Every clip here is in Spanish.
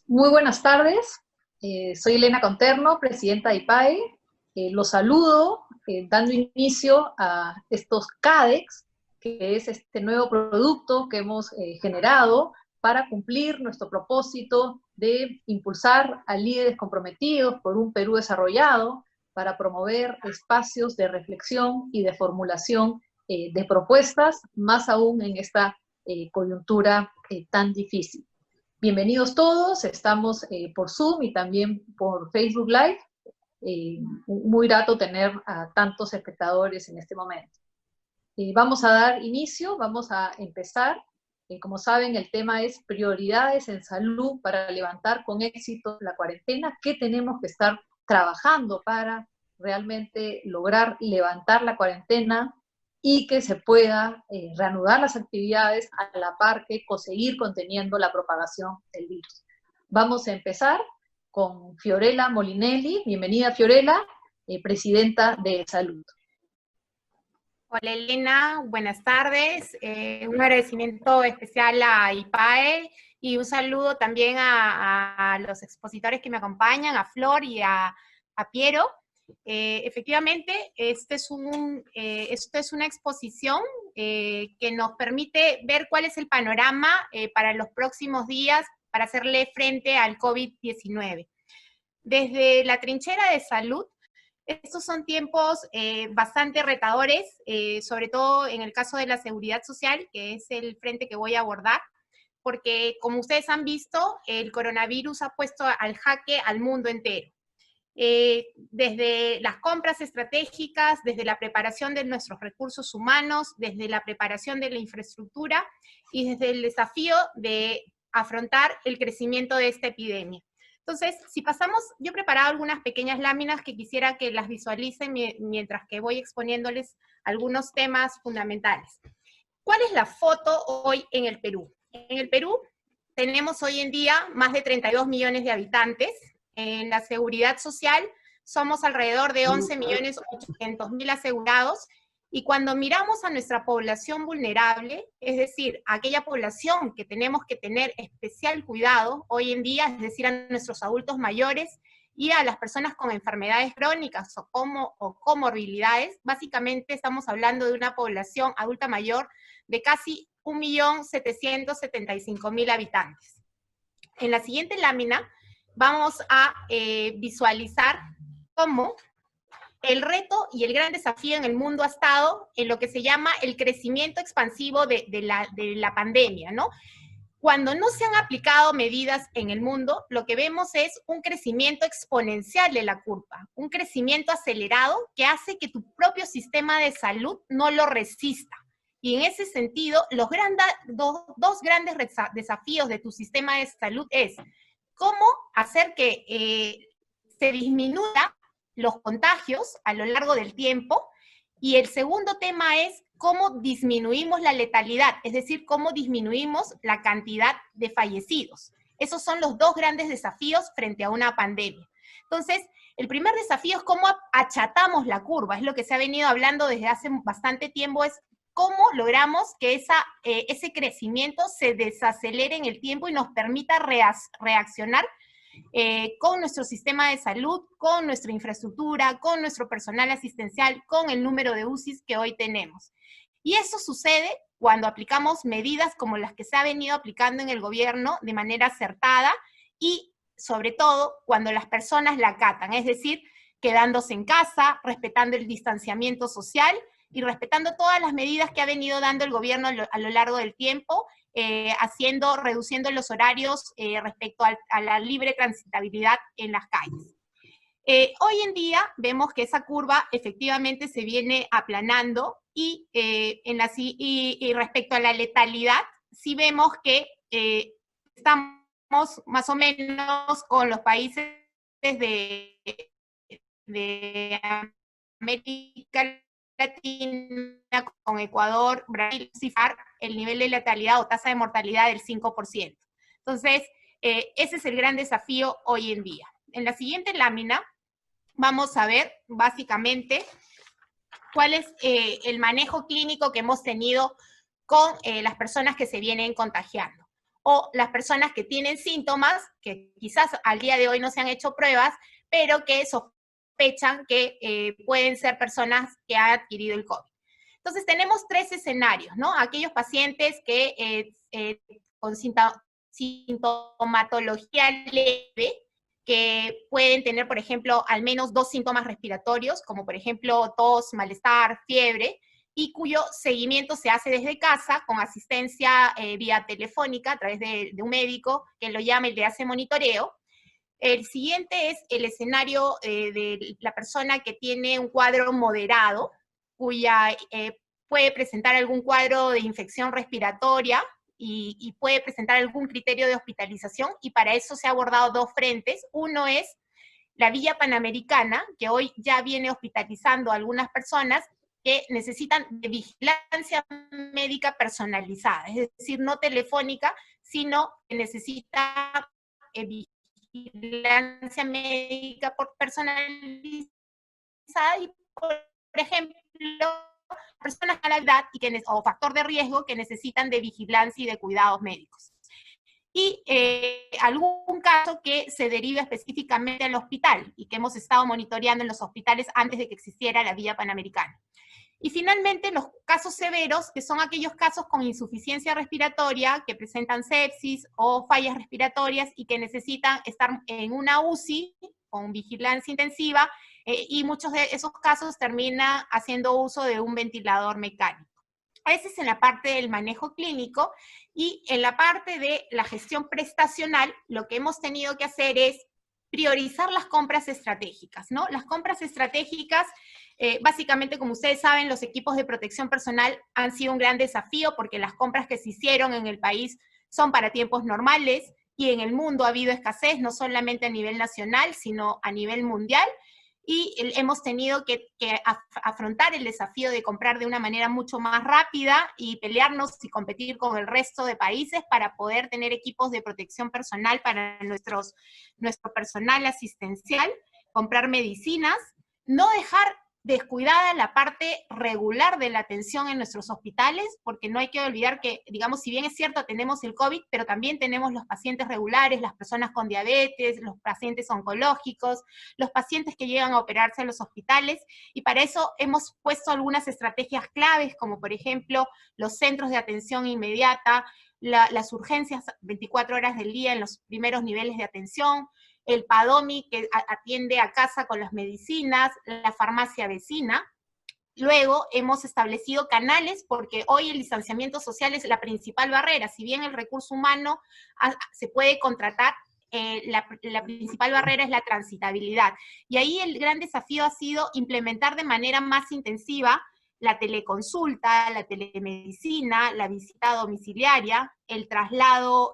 Muy buenas tardes, soy Elena Conterno, presidenta de IPAE. Los saludo dando inicio a estos CADEX, que es este nuevo producto que hemos generado para cumplir nuestro propósito de impulsar a líderes comprometidos por un Perú desarrollado, para promover espacios de reflexión y de formulación de propuestas, más aún en esta coyuntura tan difícil. Bienvenidos todos, estamos por Zoom y también por Facebook Live. Muy grato tener a tantos espectadores en este momento. Vamos a dar inicio, vamos a empezar. Como saben, el tema es prioridades en salud para levantar con éxito la cuarentena. ¿Qué tenemos que estar trabajando para realmente lograr levantar la cuarentena y que se pueda reanudar las actividades a la par que seguir conteniendo la propagación del virus? Vamos a empezar con Fiorella Molinelli. Bienvenida, Fiorella, presidenta de Salud. Hola Elena, buenas tardes. Un agradecimiento especial a IPAE y un saludo también a los expositores que me acompañan, a Flor y a Piero. Efectivamente, esta es una exposición que nos permite ver cuál es el panorama para los próximos días para hacerle frente al COVID-19. Desde la trinchera de salud, estos son tiempos bastante retadores, sobre todo en el caso de la seguridad social, que es el frente que voy a abordar, porque como ustedes han visto, el coronavirus ha puesto al jaque al mundo entero. Desde las compras estratégicas, desde la preparación de nuestros recursos humanos, desde la preparación de la infraestructura y desde el desafío de afrontar el crecimiento de esta epidemia. Entonces, si pasamos, yo he preparado algunas pequeñas láminas que quisiera que las visualicen mientras que voy exponiéndoles algunos temas fundamentales. ¿Cuál es la foto hoy en el Perú? En el Perú tenemos hoy en día más de 32 millones de habitantes. En la seguridad social somos alrededor de 11.800.000 asegurados. Y cuando miramos a nuestra población vulnerable, es decir, aquella población que tenemos que tener especial cuidado hoy en día, es decir, a nuestros adultos mayores y a las personas con enfermedades crónicas o comorbilidades, básicamente estamos hablando de una población adulta mayor de casi 1.775.000 habitantes. En la siguiente lámina vamos a visualizar cómo el reto y el gran desafío en el mundo ha estado en lo que se llama el crecimiento expansivo de la pandemia, ¿no? Cuando no se han aplicado medidas en el mundo, lo que vemos es un crecimiento exponencial de la curva, un crecimiento acelerado que hace que tu propio sistema de salud no lo resista. Y en ese sentido, los dos grandes desafíos de tu sistema de salud es cómo hacer que se disminuya los contagios a lo largo del tiempo, y el segundo tema es cómo disminuimos la letalidad, es decir, cómo disminuimos la cantidad de fallecidos. Esos son los dos grandes desafíos frente a una pandemia. Entonces, el primer desafío es cómo achatamos la curva, es lo que se ha venido hablando desde hace bastante tiempo, es cómo logramos que ese crecimiento se desacelere en el tiempo y nos permita reaccionar con nuestro sistema de salud, con nuestra infraestructura, con nuestro personal asistencial, con el número de UCIs que hoy tenemos. Y eso sucede cuando aplicamos medidas como las que se ha venido aplicando en el gobierno de manera acertada y, sobre todo, cuando las personas la acatan, es decir, quedándose en casa, respetando el distanciamiento social y respetando todas las medidas que ha venido dando el gobierno a lo largo del tiempo, reduciendo los horarios respecto a la libre transitabilidad en las calles. Hoy en día vemos que esa curva efectivamente se viene aplanando y respecto a la letalidad, sí vemos que estamos más o menos con los países de América Latina, con Ecuador, Brasil, cifrar el nivel de letalidad o tasa de mortalidad del 5%. Entonces, ese es el gran desafío hoy en día. En la siguiente lámina vamos a ver básicamente cuál es el manejo clínico que hemos tenido con las personas que se vienen contagiando. o las personas que tienen síntomas, que quizás al día de hoy no se han hecho pruebas, pero que sospechan que pueden ser personas que han adquirido el COVID. Entonces tenemos 3 escenarios, ¿no? Aquellos pacientes que con sintomatología leve, que pueden tener, por ejemplo, al menos 2 síntomas respiratorios, como por ejemplo tos, malestar, fiebre, y cuyo seguimiento se hace desde casa con asistencia vía telefónica a través de un médico que lo llama y le hace monitoreo. El siguiente es el escenario de la persona que tiene un cuadro moderado, cuya puede presentar algún cuadro de infección respiratoria y puede presentar algún criterio de hospitalización, y para eso se ha abordado 2 frentes. Uno es la Vía Panamericana, que hoy ya viene hospitalizando a algunas personas que necesitan de vigilancia médica personalizada, es decir, no telefónica, sino que necesita vigilancia médica personalizada y, por ejemplo, personas a la edad o factor de riesgo que necesitan de vigilancia y de cuidados médicos. Y algún caso que se deriva específicamente al hospital y que hemos estado monitoreando en los hospitales antes de que existiera la Vía Panamericana. Y finalmente, los casos severos, que son aquellos casos con insuficiencia respiratoria, que presentan sepsis o fallas respiratorias y que necesitan estar en una UCI con vigilancia intensiva, y muchos de esos casos terminan haciendo uso de un ventilador mecánico. Ese es en la parte del manejo clínico, y en la parte de la gestión prestacional, lo que hemos tenido que hacer es priorizar las compras estratégicas, ¿no? Las compras estratégicas, básicamente, como ustedes saben, los equipos de protección personal han sido un gran desafío porque las compras que se hicieron en el país son para tiempos normales y en el mundo ha habido escasez, no solamente a nivel nacional, sino a nivel mundial. Y hemos tenido que afrontar el desafío de comprar de una manera mucho más rápida y pelearnos y competir con el resto de países para poder tener equipos de protección personal para nuestro personal asistencial, comprar medicinas, no dejar descuidada la parte regular de la atención en nuestros hospitales, porque no hay que olvidar que, digamos, si bien es cierto, tenemos el COVID, pero también tenemos los pacientes regulares, las personas con diabetes, los pacientes oncológicos, los pacientes que llegan a operarse en los hospitales, y para eso hemos puesto algunas estrategias claves, como por ejemplo, los centros de atención inmediata, las urgencias 24 horas del día en los primeros niveles de atención, el PADOMI que atiende a casa con las medicinas, la farmacia vecina. Luego hemos establecido canales, porque hoy el distanciamiento social es la principal barrera. Si bien el recurso humano se puede contratar, la principal barrera es la transitabilidad. Y ahí el gran desafío ha sido implementar de manera más intensiva la teleconsulta, la telemedicina, la visita domiciliaria, el traslado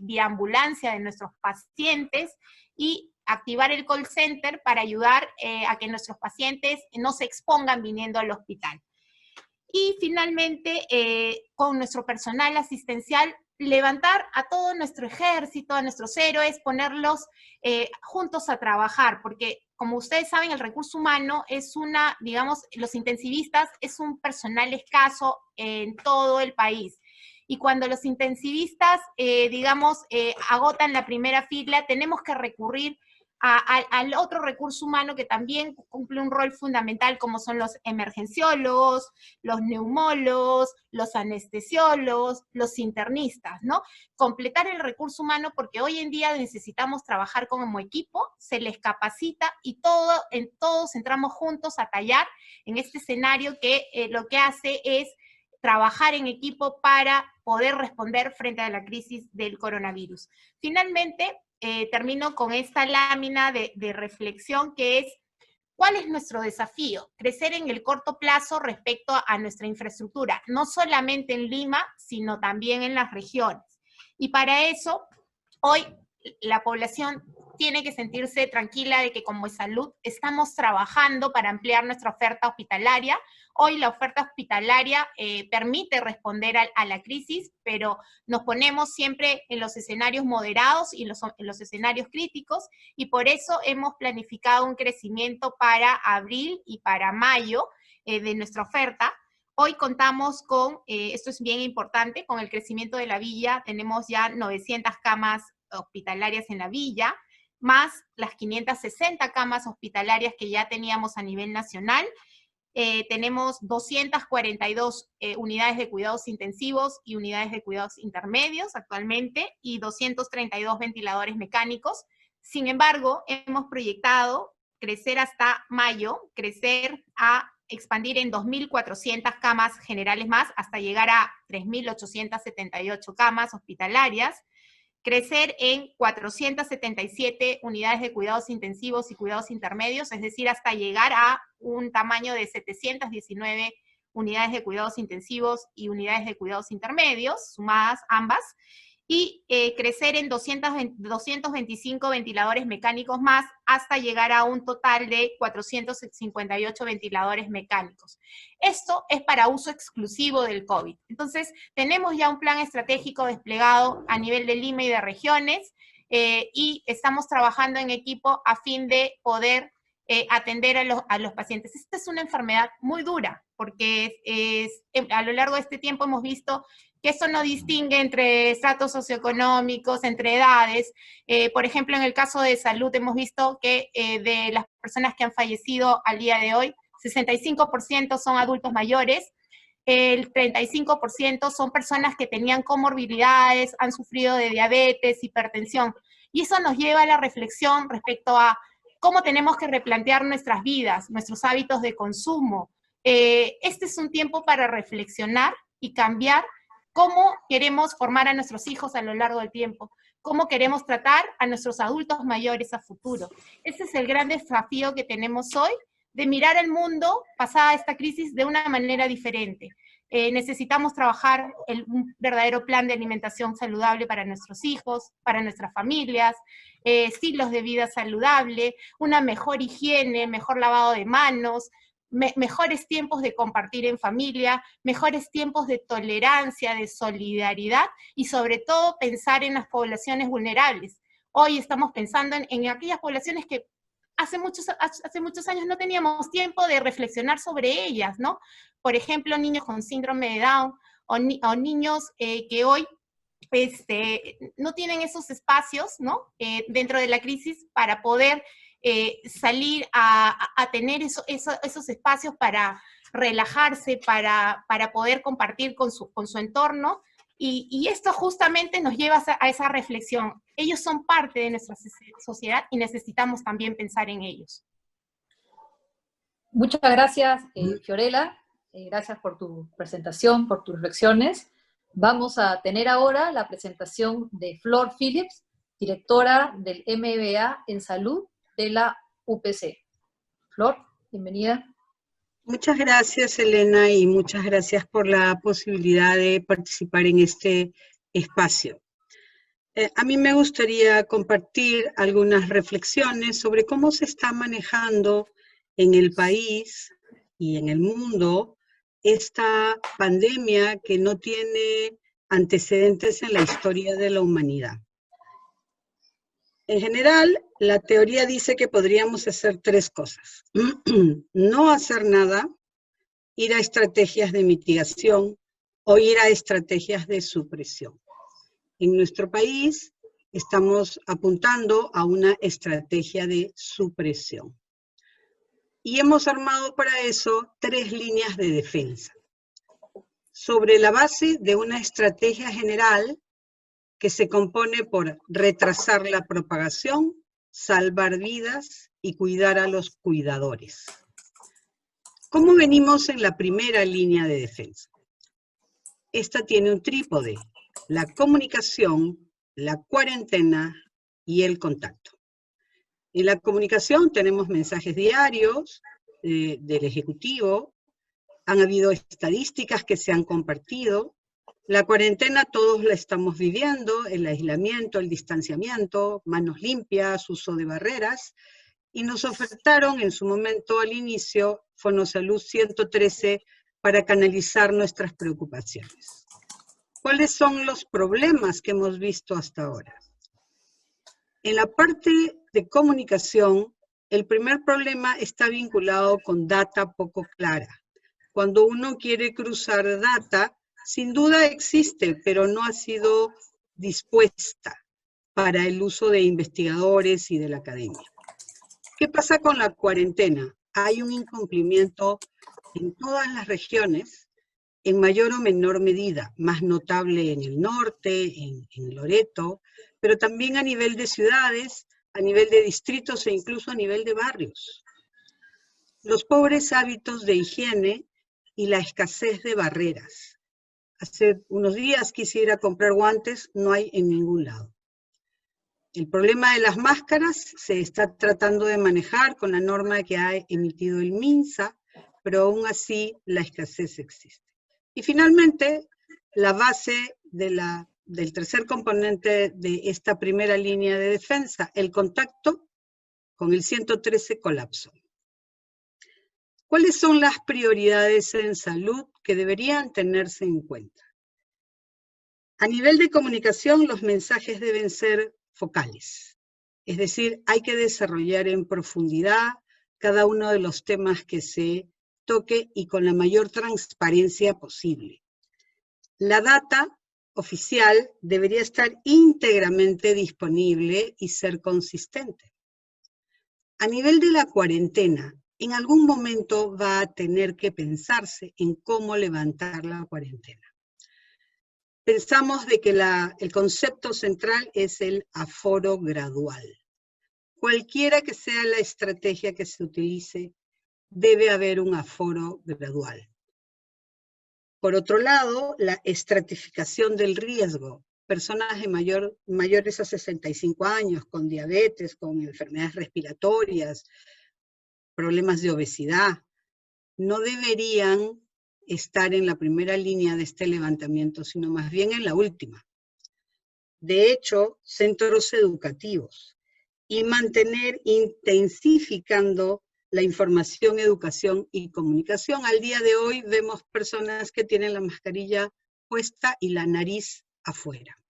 vía ambulancia de nuestros pacientes, y activar el call center para ayudar a que nuestros pacientes no se expongan viniendo al hospital. Y finalmente, con nuestro personal asistencial, levantar a todo nuestro ejército, a nuestros héroes, ponerlos juntos a trabajar, porque como ustedes saben, el recurso humano es digamos, los intensivistas es un personal escaso en todo el país. Y cuando los intensivistas, digamos, agotan la primera fila, tenemos que recurrir al otro recurso humano que también cumple un rol fundamental, como son los emergenciólogos, los neumólogos, los anestesiólogos, los internistas, ¿no? Completar el recurso humano, porque hoy en día necesitamos trabajar como equipo, se les capacita y todos entramos juntos a tallar en este escenario que lo que hace es trabajar en equipo para poder responder frente a la crisis del coronavirus. Finalmente, termino con esta lámina de reflexión, que es: ¿cuál es nuestro desafío? Crecer en el corto plazo respecto a nuestra infraestructura, no solamente en Lima, sino también en las regiones. Y para eso, hoy la población tiene que sentirse tranquila de que como Salud estamos trabajando para ampliar nuestra oferta hospitalaria. Hoy la oferta hospitalaria permite responder a la crisis, pero nos ponemos siempre en los escenarios moderados y en los escenarios críticos, y por eso hemos planificado un crecimiento para abril y para mayo de nuestra oferta. Hoy contamos con, esto es bien importante, con el crecimiento de la villa, tenemos ya 900 camas hospitalarias en la villa, más las 560 camas hospitalarias que ya teníamos a nivel nacional. Tenemos 242 unidades de cuidados intensivos y unidades de cuidados intermedios actualmente, y 232 ventiladores mecánicos. Sin embargo, hemos proyectado crecer hasta mayo, crecer a expandir en 2.400 camas generales más, hasta llegar a 3.878 camas hospitalarias, crecer en 477 unidades de cuidados intensivos y cuidados intermedios, es decir, hasta llegar a un tamaño de 719 unidades de cuidados intensivos y unidades de cuidados intermedios, sumadas ambas, y crecer en 225 ventiladores mecánicos más, hasta llegar a un total de 458 ventiladores mecánicos. Esto es para uso exclusivo del COVID. Entonces, tenemos ya un plan estratégico desplegado a nivel de Lima y de regiones, y estamos trabajando en equipo a fin de poder atender a los pacientes. Esta es una enfermedad muy dura, porque a lo largo de este tiempo hemos visto que eso no distingue entre estratos socioeconómicos, entre edades. Por ejemplo, en el caso de salud hemos visto que de las personas que han fallecido al día de hoy, 65% son adultos mayores, el 35% son personas que tenían comorbilidades, han sufrido de diabetes, hipertensión. Y eso nos lleva a la reflexión respecto a cómo tenemos que replantear nuestras vidas, nuestros hábitos de consumo. Este es un tiempo para reflexionar y cambiar cómo queremos formar a nuestros hijos a lo largo del tiempo, cómo queremos tratar a nuestros adultos mayores a futuro. Ese es el gran desafío que tenemos hoy, de mirar el mundo pasada esta crisis de una manera diferente. Necesitamos trabajar un verdadero plan de alimentación saludable para nuestros hijos, para nuestras familias, estilos de vida saludable, una mejor higiene, mejor lavado de manos, mejores tiempos de compartir en familia, mejores tiempos de tolerancia, de solidaridad, y sobre todo pensar en las poblaciones vulnerables. Hoy estamos pensando en aquellas poblaciones que hace muchos años no teníamos tiempo de reflexionar sobre ellas, ¿no? Por ejemplo, niños con síndrome de Down, o niños que hoy no tienen esos espacios, ¿no? Dentro de la crisis para poder salir a tener esos espacios para relajarse, para poder compartir con su entorno, y esto justamente nos lleva a esa reflexión. Ellos son parte de nuestra sociedad y necesitamos también pensar en ellos. Muchas gracias, Fiorella. Gracias por tu presentación, por tus reflexiones. Vamos a tener ahora la presentación de Flor Phillips, directora del MBA en Salud de la UPC. Flor, bienvenida. Muchas gracias, Elena, y muchas gracias por la posibilidad de participar en este espacio. A mí me gustaría compartir algunas reflexiones sobre cómo se está manejando en el país y en el mundo esta pandemia que no tiene antecedentes en la historia de la humanidad. En general, la teoría dice que podríamos hacer tres cosas. No hacer nada, ir a estrategias de mitigación o ir a estrategias de supresión. En nuestro país estamos apuntando a una estrategia de supresión. Y hemos armado para eso 3 líneas de defensa. Sobre la base de una estrategia general que se compone por retrasar la propagación, salvar vidas y cuidar a los cuidadores. ¿Cómo venimos en la primera línea de defensa? Esta tiene un trípode: la comunicación, la cuarentena y el contacto. En la comunicación tenemos mensajes diarios del Ejecutivo, han habido estadísticas que se han compartido. La cuarentena todos la estamos viviendo, el aislamiento, el distanciamiento, manos limpias, uso de barreras, y nos ofertaron en su momento al inicio Fonosalud 113 para canalizar nuestras preocupaciones. ¿Cuáles son los problemas que hemos visto hasta ahora? En la parte de comunicación, el primer problema está vinculado con data poco clara. Cuando uno quiere cruzar data, sin duda existe, pero no ha sido dispuesta para el uso de investigadores y de la academia. ¿Qué pasa con la cuarentena? Hay un incumplimiento en todas las regiones, en mayor o menor medida, más notable en el norte, en Loreto, pero también a nivel de ciudades, a nivel de distritos e incluso a nivel de barrios. Los pobres hábitos de higiene y la escasez de barreras. Hace unos días quisiera comprar guantes, no hay en ningún lado. El problema de las máscaras se está tratando de manejar con la norma que ha emitido el MINSA, pero aún así la escasez existe. Y finalmente, la base del tercer componente de esta primera línea de defensa, el contacto con el 113 colapsó. ¿Cuáles son las prioridades en salud que deberían tenerse en cuenta? A nivel de comunicación, los mensajes deben ser focales. Es decir, hay que desarrollar en profundidad cada uno de los temas que se toque y con la mayor transparencia posible. La data oficial debería estar íntegramente disponible y ser consistente. A nivel de la cuarentena, en algún momento va a tener que pensarse en cómo levantar la cuarentena. Pensamos de que el concepto central es el aforo gradual. Cualquiera que sea la estrategia que se utilice, debe haber un aforo gradual. Por otro lado, la estratificación del riesgo. Personas de mayores a 65 años, con diabetes, con enfermedades respiratorias, problemas de obesidad, no deberían estar en la primera línea de este levantamiento, sino más bien en la última. De hecho, centros educativos y mantener intensificando la información, educación y comunicación. Al día de hoy vemos personas que tienen la mascarilla puesta y la nariz afuera.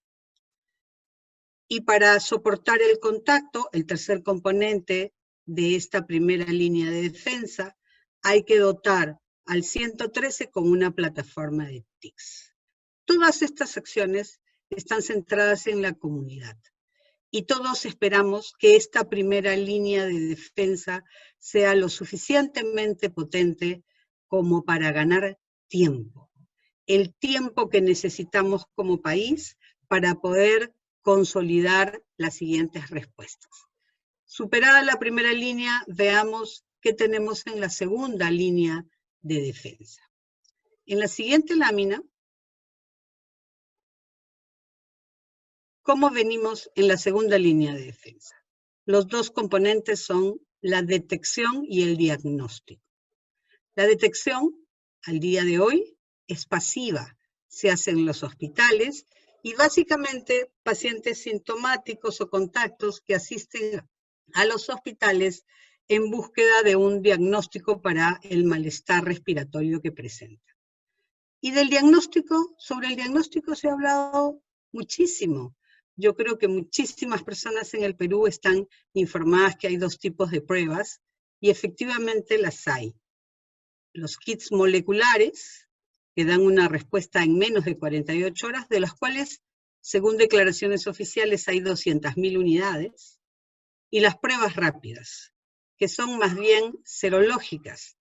Y para soportar el contacto, el tercer componente de esta primera línea de defensa, hay que dotar al 113 con una plataforma de TICs. Todas estas acciones están centradas en la comunidad. Y todos esperamos que esta primera línea de defensa sea lo suficientemente potente como para ganar tiempo. El tiempo que necesitamos como país para poder consolidar las siguientes respuestas. Superada la primera línea, veamos qué tenemos en la segunda línea de defensa. En la siguiente lámina, ¿cómo venimos en la segunda línea de defensa? Los dos componentes son la detección y el diagnóstico. La detección, al día de hoy, es pasiva. Se hace en los hospitales y básicamente pacientes sintomáticos o contactos que asisten a los hospitales en búsqueda de un diagnóstico para el malestar respiratorio que presenta. Y del diagnóstico, sobre el diagnóstico se ha hablado muchísimo. Yo creo que muchísimas personas en el Perú están informadas que hay dos tipos de pruebas y efectivamente las hay. Los kits moleculares, que dan una respuesta en menos de 48 horas, de las cuales, según declaraciones oficiales, hay 200.000 unidades, y las pruebas rápidas, que son más bien serológicas.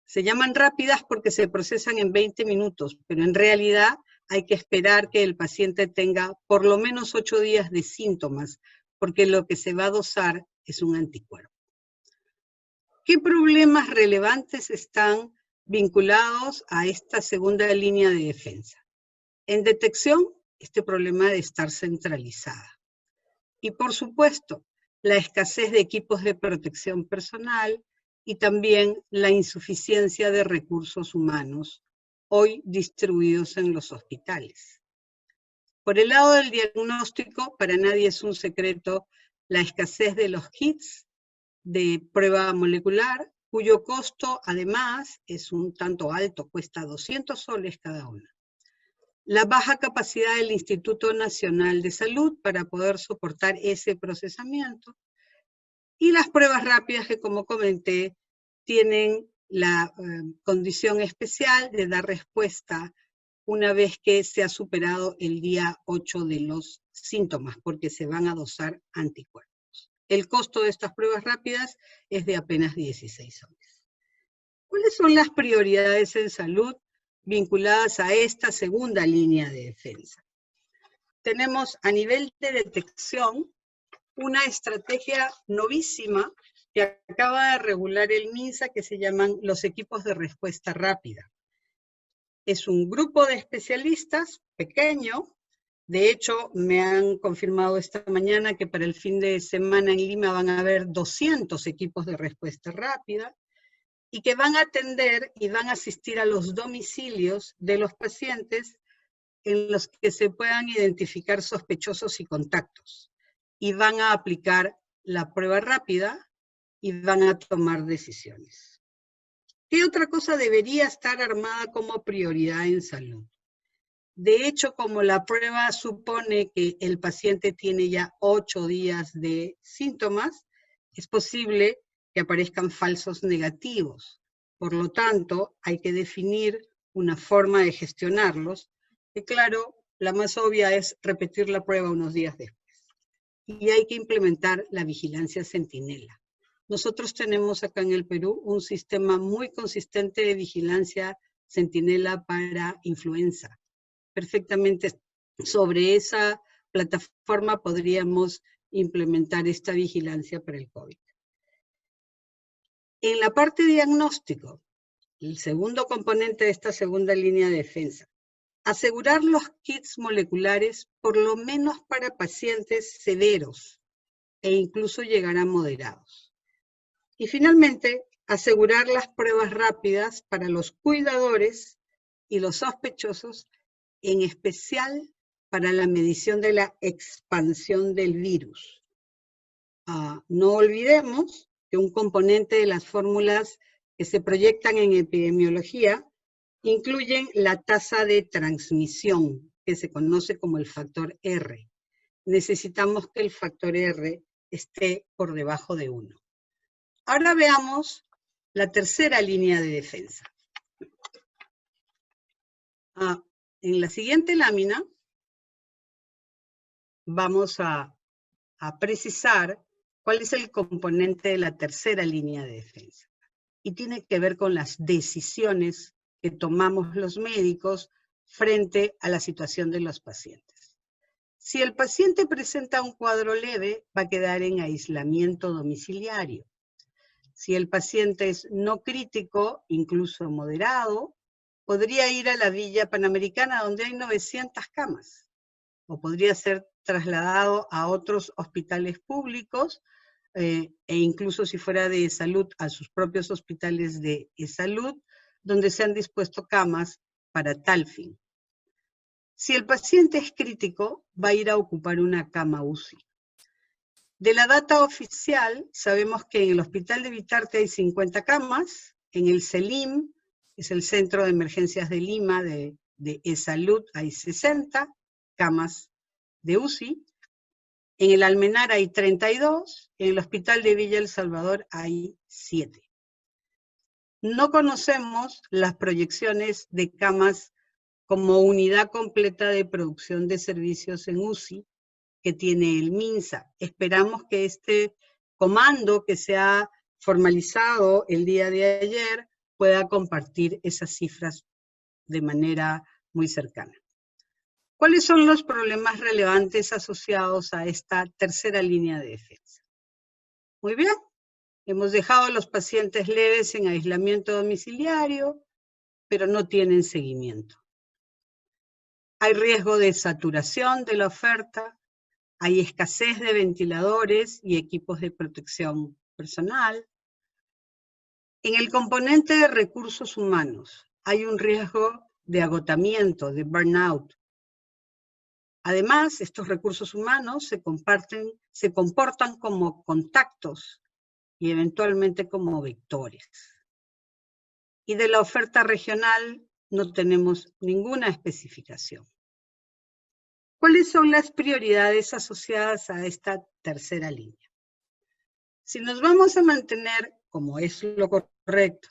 Se llaman rápidas porque se procesan en 20 minutos, pero en realidad hay que esperar que el paciente tenga por lo menos 8 días de síntomas, porque lo que se va a dosar es un anticuerpo. ¿Qué problemas relevantes están vinculados a esta segunda línea de defensa? En detección, este problema de estar centralizada. Y por supuesto, la escasez de equipos de protección personal y también la insuficiencia de recursos humanos, hoy distribuidos en los hospitales. Por el lado del diagnóstico, para nadie es un secreto la escasez de los kits de prueba molecular, cuyo costo además es un tanto alto, cuesta 200 soles cada una. La baja capacidad del Instituto Nacional de Salud para poder soportar ese procesamiento, y las pruebas rápidas que, como comenté, tienen la condición especial de dar respuesta una vez que se ha superado el día 8 de los síntomas, porque se van a dosar anticuerpos. El costo de estas pruebas rápidas es de apenas 16 soles. ¿Cuáles son las prioridades en salud vinculadas a esta segunda línea de defensa? Tenemos a nivel de detección una estrategia novísima que acaba de regular el MINSA, que se llaman los equipos de respuesta rápida. Es un grupo de especialistas pequeño. De hecho, me han confirmado esta mañana que para el fin de semana en Lima van a haber 200 equipos de respuesta rápida y que van a atender y van a asistir a los domicilios de los pacientes en los que se puedan identificar sospechosos y contactos. Y van a aplicar la prueba rápida y van a tomar decisiones. ¿Qué otra cosa debería estar armada como prioridad en salud? De hecho, como la prueba supone que el paciente tiene ya 8 días de síntomas, es posible que aparezcan falsos negativos. Por lo tanto, hay que definir una forma de gestionarlos, que claro, la más obvia es repetir la prueba unos días después. Y hay que implementar la vigilancia centinela. Nosotros tenemos acá en el Perú un sistema muy consistente de vigilancia centinela para influenza. Perfectamente sobre esa plataforma podríamos implementar esta vigilancia para el COVID. En la parte diagnóstico, el segundo componente de esta segunda línea de defensa, asegurar los kits moleculares por lo menos para pacientes severos e incluso llegar a moderados. Y finalmente, asegurar las pruebas rápidas para los cuidadores y los sospechosos, en especial para la medición de la expansión del virus. No olvidemos que un componente de las fórmulas que se proyectan en epidemiología incluyen la tasa de transmisión, que se conoce como el factor R. Necesitamos que el factor R esté por debajo de 1. Ahora veamos la tercera línea de defensa. En la siguiente lámina vamos a precisar cuál es el componente de la tercera línea de defensa. Y tiene que ver con las decisiones que tomamos los médicos frente a la situación de los pacientes. Si el paciente presenta un cuadro leve, va a quedar en aislamiento domiciliario. Si el paciente es no crítico, incluso moderado, podría ir a la Villa Panamericana donde hay 900 camas, o podría ser trasladado a otros hospitales públicos, e incluso si fuera de salud, a sus propios hospitales de salud, donde se han dispuesto camas para tal fin. Si el paciente es crítico, va a ir a ocupar una cama UCI. De la data oficial, sabemos que en el Hospital de Vitarte hay 50 camas, en el CELIM, es el Centro de Emergencias de Lima de E-Salud, hay 60 camas de UCI, en el Almenar hay 32, en el Hospital de Villa El Salvador hay 7. No conocemos las proyecciones de camas como unidad completa de producción de servicios en UCI que tiene el MINSA. Esperamos que este comando que se ha formalizado el día de ayer pueda compartir esas cifras de manera muy cercana. ¿Cuáles son los problemas relevantes asociados a esta tercera línea de defensa? Muy bien, hemos dejado a los pacientes leves en aislamiento domiciliario, pero no tienen seguimiento. Hay riesgo de saturación de la oferta, hay escasez de ventiladores y equipos de protección personal. En el componente de recursos humanos hay un riesgo de agotamiento, de burnout. Además, estos recursos humanos se comportan como contactos y eventualmente como vectores. Y de la oferta regional no tenemos ninguna especificación. ¿Cuáles son las prioridades asociadas a esta tercera línea? Si nos vamos a mantener, como es lo correcto,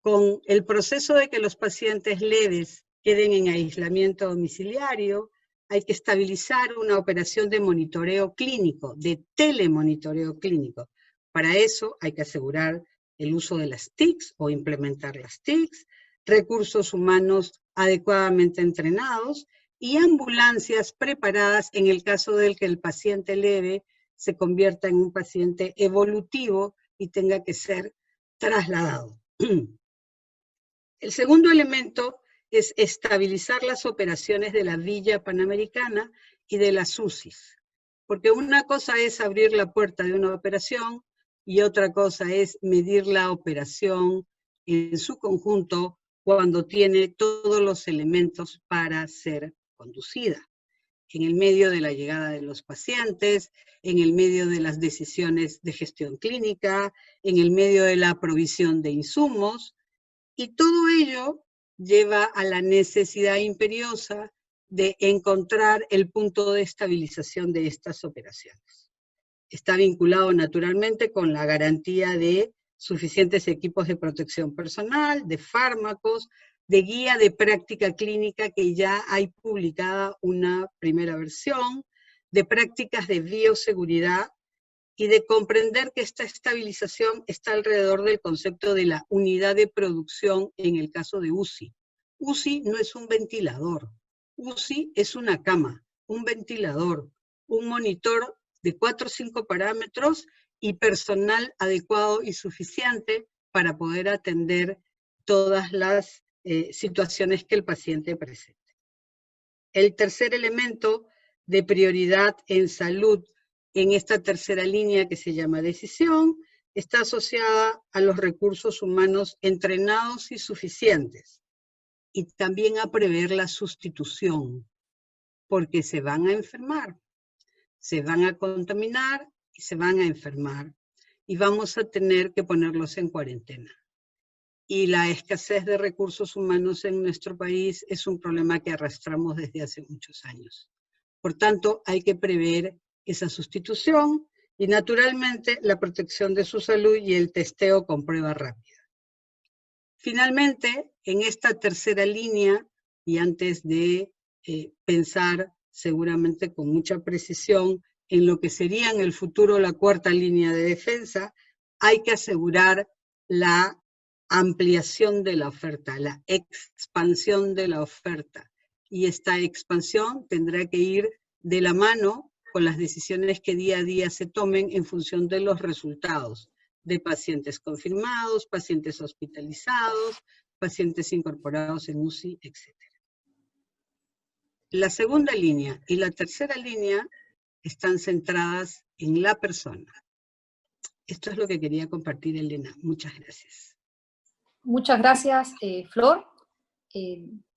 con el proceso de que los pacientes leves queden en aislamiento domiciliario, hay que estabilizar una operación de monitoreo clínico, de telemonitoreo clínico. Para eso hay que asegurar el uso de las TICs o implementar las TICs, recursos humanos adecuadamente entrenados y ambulancias preparadas en el caso del que el paciente leve se convierta en un paciente evolutivo y tenga que ser trasladado. El segundo elemento es estabilizar las operaciones de la Villa Panamericana y de las UCIs, porque una cosa es abrir la puerta de una operación y otra cosa es medir la operación en su conjunto cuando tiene todos los elementos para ser conducida. En el medio de la llegada de los pacientes, en el medio de las decisiones de gestión clínica, en el medio de la provisión de insumos, y todo ello lleva a la necesidad imperiosa de encontrar el punto de estabilización de estas operaciones. Está vinculado naturalmente con la garantía de suficientes equipos de protección personal, de fármacos, de guía de práctica clínica que ya hay publicada una primera versión, de prácticas de bioseguridad y de comprender que esta estabilización está alrededor del concepto de la unidad de producción en el caso de UCI. UCI no es un ventilador, UCI es una cama, un ventilador, un monitor de 4 o 5 parámetros y personal adecuado y suficiente para poder atender todas las situaciones que el paciente presente. El tercer elemento de prioridad en salud en esta tercera línea que se llama decisión está asociada a los recursos humanos entrenados y suficientes y también a prever la sustitución, porque se van a enfermar, se van a contaminar y se van a enfermar y vamos a tener que ponerlos en cuarentena. Y la escasez de recursos humanos en nuestro país es un problema que arrastramos desde hace muchos años. Por tanto, hay que prever esa sustitución y naturalmente la protección de su salud y el testeo con prueba rápida. Finalmente, en esta tercera línea, y antes de pensar seguramente con mucha precisión en lo que sería en el futuro la cuarta línea de defensa, hay que asegurar la ampliación de la oferta, la expansión de la oferta. Y esta expansión tendrá que ir de la mano con las decisiones que día a día se tomen en función de los resultados de pacientes confirmados, pacientes hospitalizados, pacientes incorporados en UCI, etc. La segunda línea y la tercera línea están centradas en la persona. Esto es lo que quería compartir, Elena. Muchas gracias. Muchas gracias, Flor.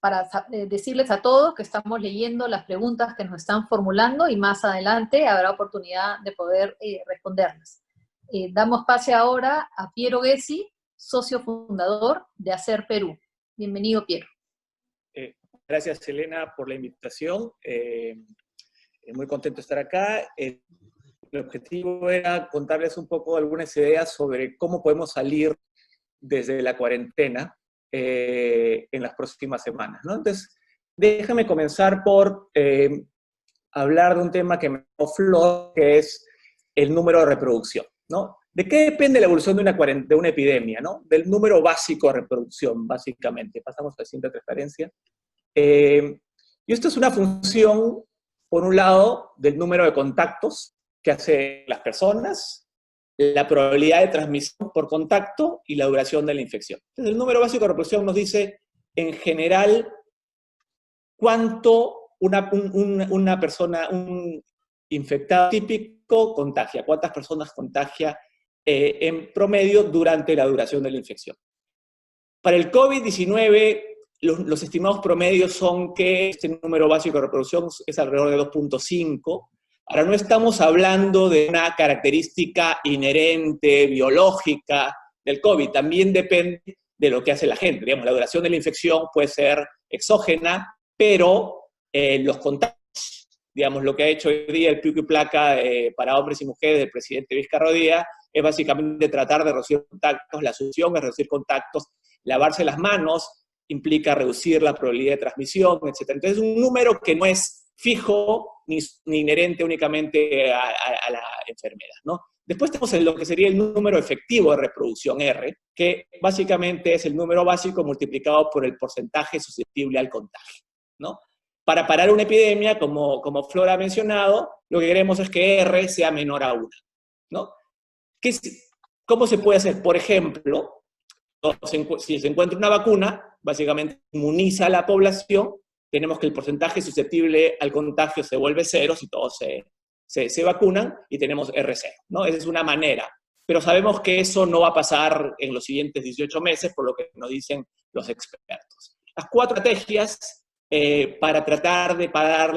Para decirles a todos que estamos leyendo las preguntas que nos están formulando y más adelante habrá oportunidad de poder responderlas. Damos pase ahora a Piero Gessi, socio fundador de Hacer Perú. Bienvenido, Piero. Gracias, Elena, por la invitación. Muy contento de estar acá. El objetivo era contarles un poco algunas ideas sobre cómo podemos salir desde la cuarentena en las próximas semanas, ¿no? Entonces, déjame comenzar por hablar de un tema que me dio Flor, que es el número de reproducción, ¿no? ¿De qué depende la evolución de una epidemia, ¿no? Del número básico de reproducción, básicamente. Pasamos a la siguiente transparencia. Y esto es una función, por un lado, del número de contactos que hacen las personas, la probabilidad de transmisión por contacto y la duración de la infección. Entonces, el número básico de reproducción nos dice, en general, cuánto una persona, un infectado típico contagia, cuántas personas contagia en promedio durante la duración de la infección. Para el COVID-19, los estimados promedios son que este número básico de reproducción es alrededor de 2.5. Ahora, no estamos hablando de una característica inherente, biológica del COVID. También depende de lo que hace la gente. Digamos, la duración de la infección puede ser exógena, pero los contactos, digamos, lo que ha hecho hoy día el pico y placa para hombres y mujeres del presidente Vizcarra es básicamente tratar de reducir contactos. La solución es reducir contactos lavarse las manos implica reducir la probabilidad de transmisión, etc. Entonces, es un número que no es fijo ni inherente únicamente a la enfermedad, ¿no? Después tenemos lo que sería el número efectivo de reproducción R, que básicamente es el número básico multiplicado por el porcentaje susceptible al contagio, ¿no? Para parar una epidemia, como Flor ha mencionado, lo que queremos es que R sea menor a 1, ¿no? ¿Cómo se puede hacer? Por ejemplo, si se encuentra una vacuna, básicamente inmuniza a la población, tenemos que el porcentaje susceptible al contagio se vuelve 0 si todos se vacunan y tenemos R0, ¿no? Esa es una manera. Pero sabemos que eso no va a pasar en los siguientes 18 meses, por lo que nos dicen los expertos. Las 4 estrategias para tratar de parar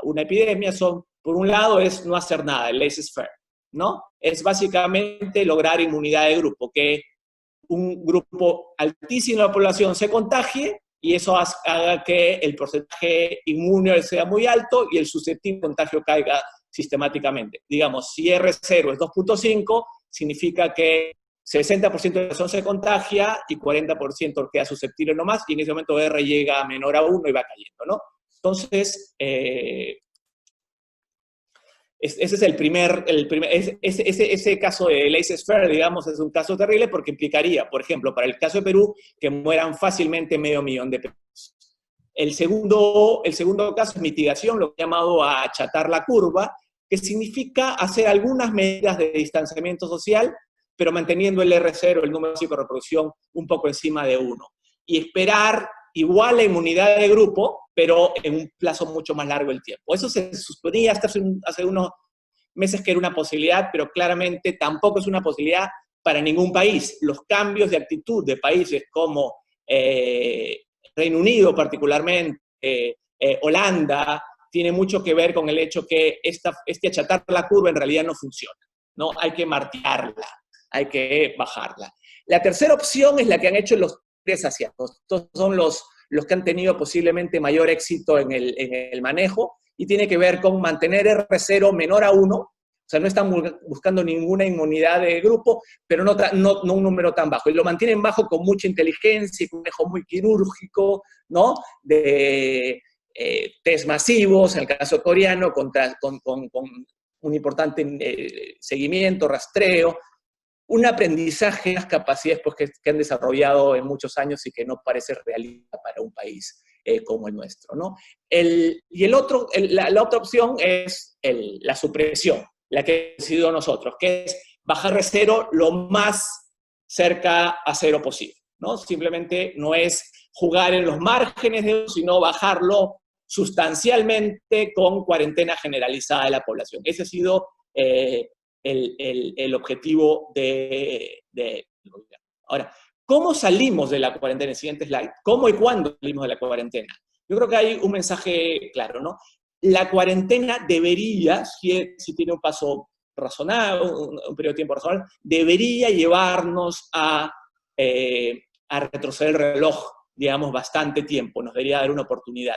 una epidemia son, por un lado, es no hacer nada, el laissez-faire, ¿no? Es básicamente lograr inmunidad de grupo, que un grupo altísimo de la población se contagie y eso haga que el porcentaje inmune sea muy alto y el susceptible contagio caiga sistemáticamente. Digamos, si R0 es 2.5, significa que 60% de la población se contagia y 40% queda susceptible nomás, y en ese momento R llega a menor a 1 y va cayendo, ¿no? Entonces, ese es ese caso de laissez-faire, digamos, es un caso terrible porque implicaría, por ejemplo, para el caso de Perú, que mueran fácilmente 500.000 de peruanos. El segundo caso es mitigación, lo que he llamado a achatar la curva, que significa hacer algunas medidas de distanciamiento social, pero manteniendo el R0, el número básico de reproducción, un poco encima de 1. Y esperar igual la inmunidad de grupo, pero en un plazo mucho más largo del tiempo. Eso se suponía hasta hace unos meses que era una posibilidad, pero claramente tampoco es una posibilidad para ningún país. Los cambios de actitud de países como Reino Unido particularmente, Holanda, tiene mucho que ver con el hecho que este achatar la curva en realidad no funciona, ¿no? Hay que martearla, hay que bajarla. La tercera opción es la que han hecho los países asiáticos. Estos son los que han tenido posiblemente mayor éxito en el manejo, y tiene que ver con mantener R0 menor a 1, o sea, no están buscando ninguna inmunidad de grupo, pero no un número tan bajo, y lo mantienen bajo con mucha inteligencia y con un manejo muy quirúrgico, ¿no? De test masivos, en el caso coreano, con un importante seguimiento, rastreo, un aprendizaje, las capacidades pues, que han desarrollado en muchos años y que no parece realista para un país como el nuestro, ¿no? La otra opción es la supresión, la que hemos decidido nosotros, que es bajar de 0 lo más cerca a 0 posible, ¿no? Simplemente no es jugar en los márgenes de eso, sino bajarlo sustancialmente con cuarentena generalizada de la población. Ese ha sido el objetivo del gobierno. Ahora, ¿cómo salimos de la cuarentena? El siguiente slide. ¿Cómo y cuándo salimos de la cuarentena? Yo creo que hay un mensaje claro, ¿no? La cuarentena debería, si tiene un paso razonable, un periodo de tiempo razonable, debería llevarnos a retroceder el reloj, digamos, bastante tiempo. Nos debería dar una oportunidad.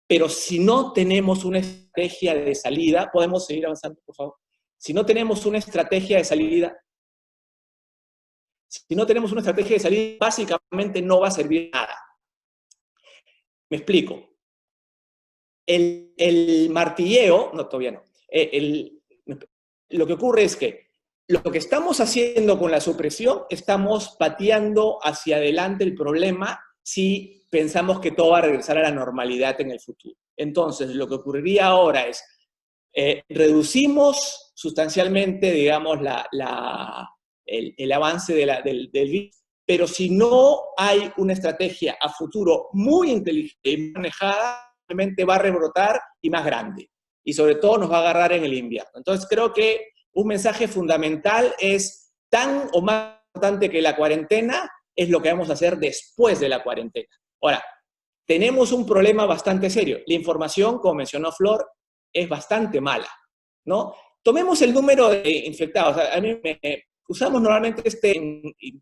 Pero si no tenemos una estrategia de salida, ¿podemos seguir avanzando, por favor? Si no tenemos una estrategia de salida, básicamente no va a servir nada. Me explico. El martilleo, no, todavía no. Lo que ocurre es que lo que estamos haciendo con la supresión, estamos pateando hacia adelante el problema si pensamos que todo va a regresar a la normalidad en el futuro. Entonces, lo que ocurriría ahora es, reducimos sustancialmente, digamos, el avance del virus, pero si no hay una estrategia a futuro muy inteligente y manejada, realmente va a rebrotar y más grande. Y sobre todo nos va a agarrar en el invierno. Entonces creo que un mensaje fundamental es tan o más importante que la cuarentena es lo que vamos a hacer después de la cuarentena. Ahora, tenemos un problema bastante serio. La información, como mencionó Flor, es bastante mala, ¿no? Tomemos el número de infectados. Usamos normalmente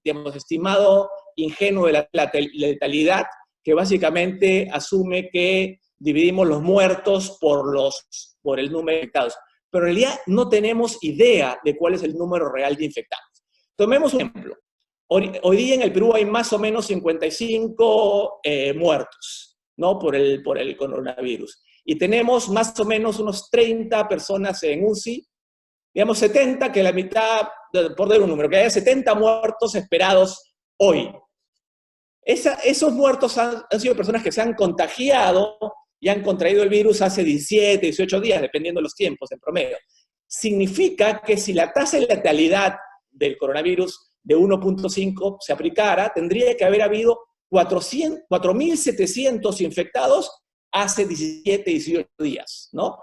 digamos, estimado ingenuo de la letalidad, que básicamente asume que dividimos los muertos por el número de infectados. Pero en realidad no tenemos idea de cuál es el número real de infectados. Tomemos un ejemplo. Hoy día en el Perú hay más o menos 55 muertos, ¿no? por el coronavirus. Y tenemos más o menos unos 30 personas en UCI, digamos 70, que la mitad, por dar un número, que haya 70 muertos esperados hoy. Esos muertos han sido personas que se han contagiado y han contraído el virus hace 17, 18 días, dependiendo de los tiempos en promedio. Significa que si la tasa de letalidad del coronavirus de 1.5 se aplicara, tendría que haber habido 4.700 infectados hace 17, 18 días, ¿no?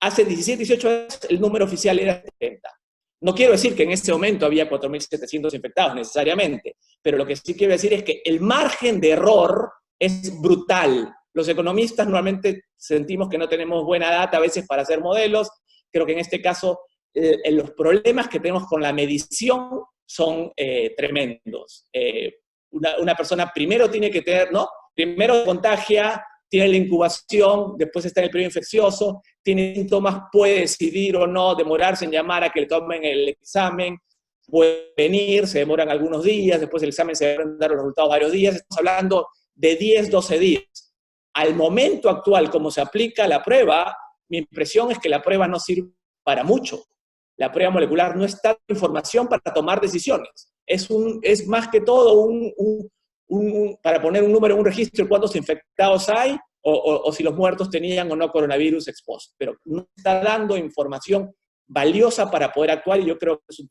Hace 17, 18 días el número oficial era 70. No quiero decir que en ese momento había 4.700 infectados necesariamente, pero lo que sí quiero decir es que el margen de error es brutal. Los economistas normalmente sentimos que no tenemos buena data a veces para hacer modelos. Creo que en este caso los problemas que tenemos con la medición son tremendos. Una persona primero tiene que tener, ¿no? Primero contagia, tiene la incubación, después está en el periodo infeccioso, tiene síntomas, puede decidir o no demorarse en llamar a que le tomen el examen, puede venir, se demoran algunos días, después el examen se va a dar los resultados varios días, estamos hablando de 10, 12 días. Al momento actual, como se aplica la prueba, mi impresión es que la prueba no sirve para mucho. La prueba molecular no está dando información para tomar decisiones. Es más que todo para poner un número en un registro de cuántos infectados hay o si los muertos tenían o no coronavirus expuesto. Pero no está dando información valiosa para poder actuar y yo creo que es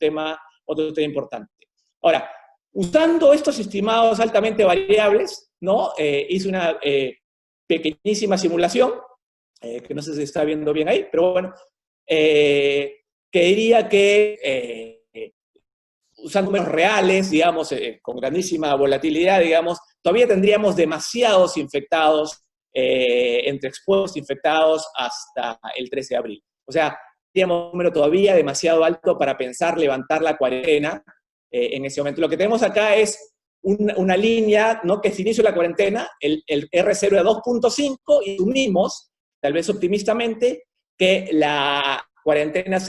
otro tema importante. Ahora, usando estos estimados altamente variables, ¿no? Hice una pequeñísima simulación, que no sé si se está viendo bien ahí, pero bueno, que diría que usando números reales, digamos, con grandísima volatilidad, digamos, todavía tendríamos demasiados infectados, entre expuestos infectados hasta el 13 de abril. O sea, tendríamos un número todavía demasiado alto para pensar levantar la cuarentena en ese momento. Lo que tenemos acá es una línea, ¿no? Que es inicio de la cuarentena, el R0 era 2.5 y asumimos, tal vez optimistamente, que la cuarentena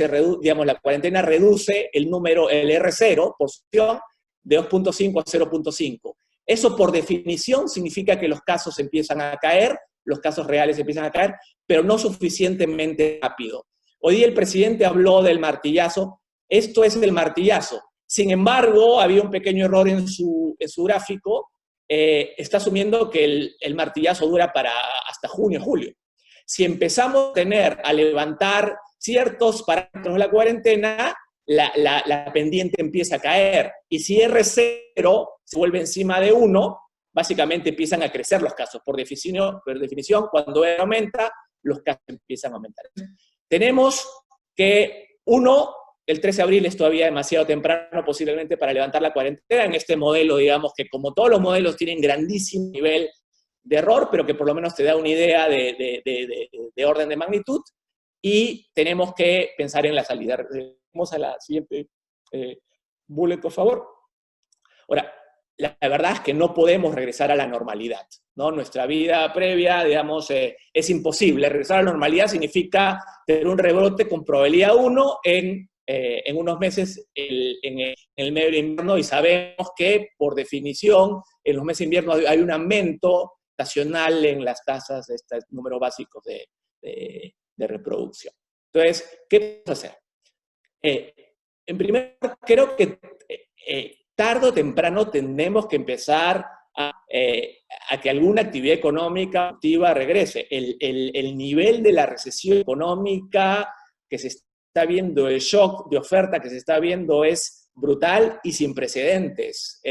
reduce el número, el R0, porción, de 2.5 a 0.5. Eso por definición significa que los casos empiezan a caer, los casos reales empiezan a caer, pero no suficientemente rápido. Hoy día el presidente habló del martillazo. Esto es el martillazo. Sin embargo, había un pequeño error en su gráfico. Está asumiendo que el martillazo dura hasta junio, julio. Si empezamos a levantar ciertos parámetros de la cuarentena, la pendiente empieza a caer. Y si R0 se vuelve encima de 1, básicamente empiezan a crecer los casos. Por definición, cuando R aumenta, los casos empiezan a aumentar. Tenemos que, el 13 de abril es todavía demasiado temprano posiblemente para levantar la cuarentena en este modelo, digamos, que como todos los modelos tienen grandísimo nivel de error, pero que por lo menos te da una idea de orden de magnitud, y tenemos que pensar en la salida. Vamos a la siguiente bullet, por favor. Ahora, la verdad es que no podemos regresar a la normalidad, ¿no? Nuestra vida previa, digamos, es imposible. Regresar a la normalidad significa tener un rebrote con probabilidad 1 en unos meses en el medio de invierno, y sabemos que, por definición, en los meses de invierno hay un aumento estacional en las tasas de estos números básicos de reproducción. Entonces, ¿qué vamos a hacer? En primer lugar, creo que tarde o temprano tenemos que empezar a que alguna actividad económica activa regrese. El nivel de la recesión económica que se está viendo, el shock de oferta que se está viendo es brutal y sin precedentes.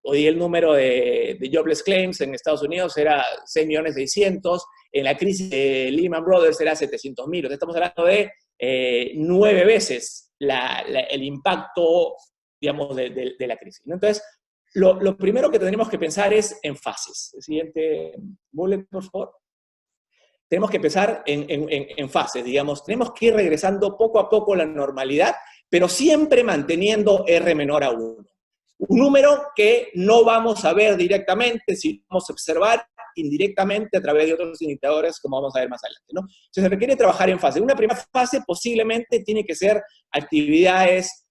Hoy el número de jobless claims en Estados Unidos era 6.600.000, en la crisis de Lehman Brothers era 700.000. Estamos hablando de 9 veces el impacto, digamos, de la crisis, ¿no? Entonces, lo primero que tendremos que pensar es en fases. El siguiente bullet, por favor. Tenemos que pensar en fases, digamos. Tenemos que ir regresando poco a poco a la normalidad, pero siempre manteniendo R menor a 1. Un número que no vamos a ver directamente, sino vamos a observar indirectamente a través de otros indicadores, como vamos a ver más adelante, ¿no? Entonces, se requiere trabajar en fases. Una primera fase posiblemente tiene que ser actividades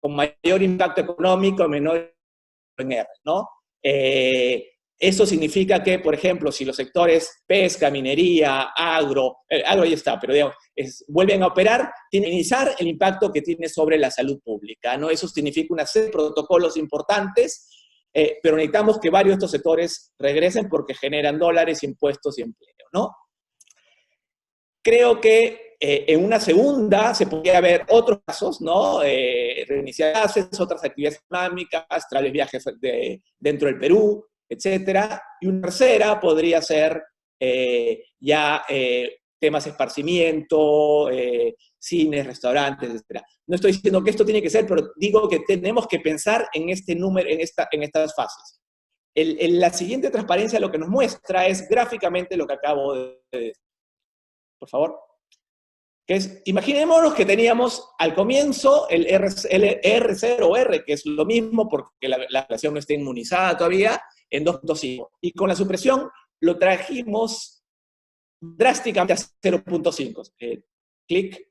con mayor impacto económico, menor en R, ¿no? Eso significa que, por ejemplo, si los sectores pesca, minería, agro ya está, pero digamos, vuelven a operar, tienen que minimizar el impacto que tiene sobre la salud pública, ¿no? Eso significa una serie de protocolos importantes, pero necesitamos que varios de estos sectores regresen porque generan dólares, impuestos y empleo, ¿no? Creo que en una segunda se podría ver otros casos, ¿no? Reiniciar clases, otras actividades económicas, traer viajes dentro del Perú, etcétera. Y una tercera podría ser temas de esparcimiento, cines, restaurantes, etcétera. No estoy diciendo que esto tiene que ser, pero digo que tenemos que pensar en este número, en estas fases. La siguiente transparencia lo que nos muestra es gráficamente lo que acabo de decir. Por favor. Que es, imaginémonos que teníamos al comienzo el R0R, que es lo mismo porque la población no está inmunizada todavía, en 2.5. Y con la supresión lo trajimos drásticamente a 0.5. Clic,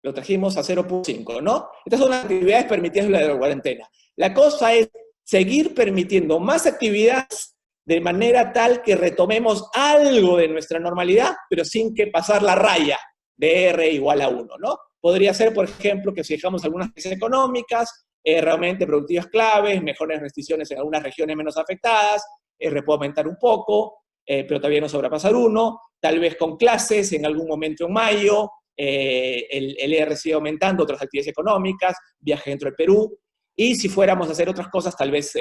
lo trajimos a 0.5, ¿no? Estas son las actividades permitidas en la cuarentena. La cosa es seguir permitiendo más actividades de manera tal que retomemos algo de nuestra normalidad, pero sin que pasar la raya de R igual a 1, ¿no? Podría ser, por ejemplo, que si dejamos algunas crisis económicas, realmente productivas claves, mejores restricciones en algunas regiones menos afectadas, R puede aumentar un poco, pero todavía no sobrepasar 1, tal vez con clases en algún momento en mayo, el R sigue aumentando, otras actividades económicas, viajes dentro del Perú, y si fuéramos a hacer otras cosas, tal vez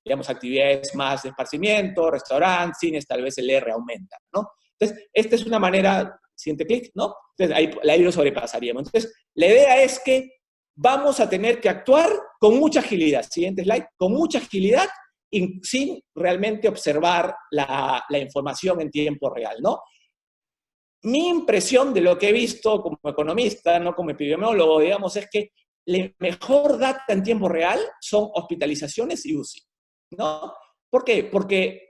digamos, actividades más de esparcimiento, restaurantes, cines, tal vez el R aumenta, ¿no? Entonces, esta es una manera, siguiente clic, ¿no? Entonces, ahí lo sobrepasaríamos. Entonces, la idea es que vamos a tener que actuar con mucha agilidad, siguiente slide, con mucha agilidad y sin realmente observar la información en tiempo real, ¿no? Mi impresión de lo que he visto como economista, no como epidemiólogo, digamos, es que la mejor data en tiempo real son hospitalizaciones y UCI, ¿no? ¿Por qué? Porque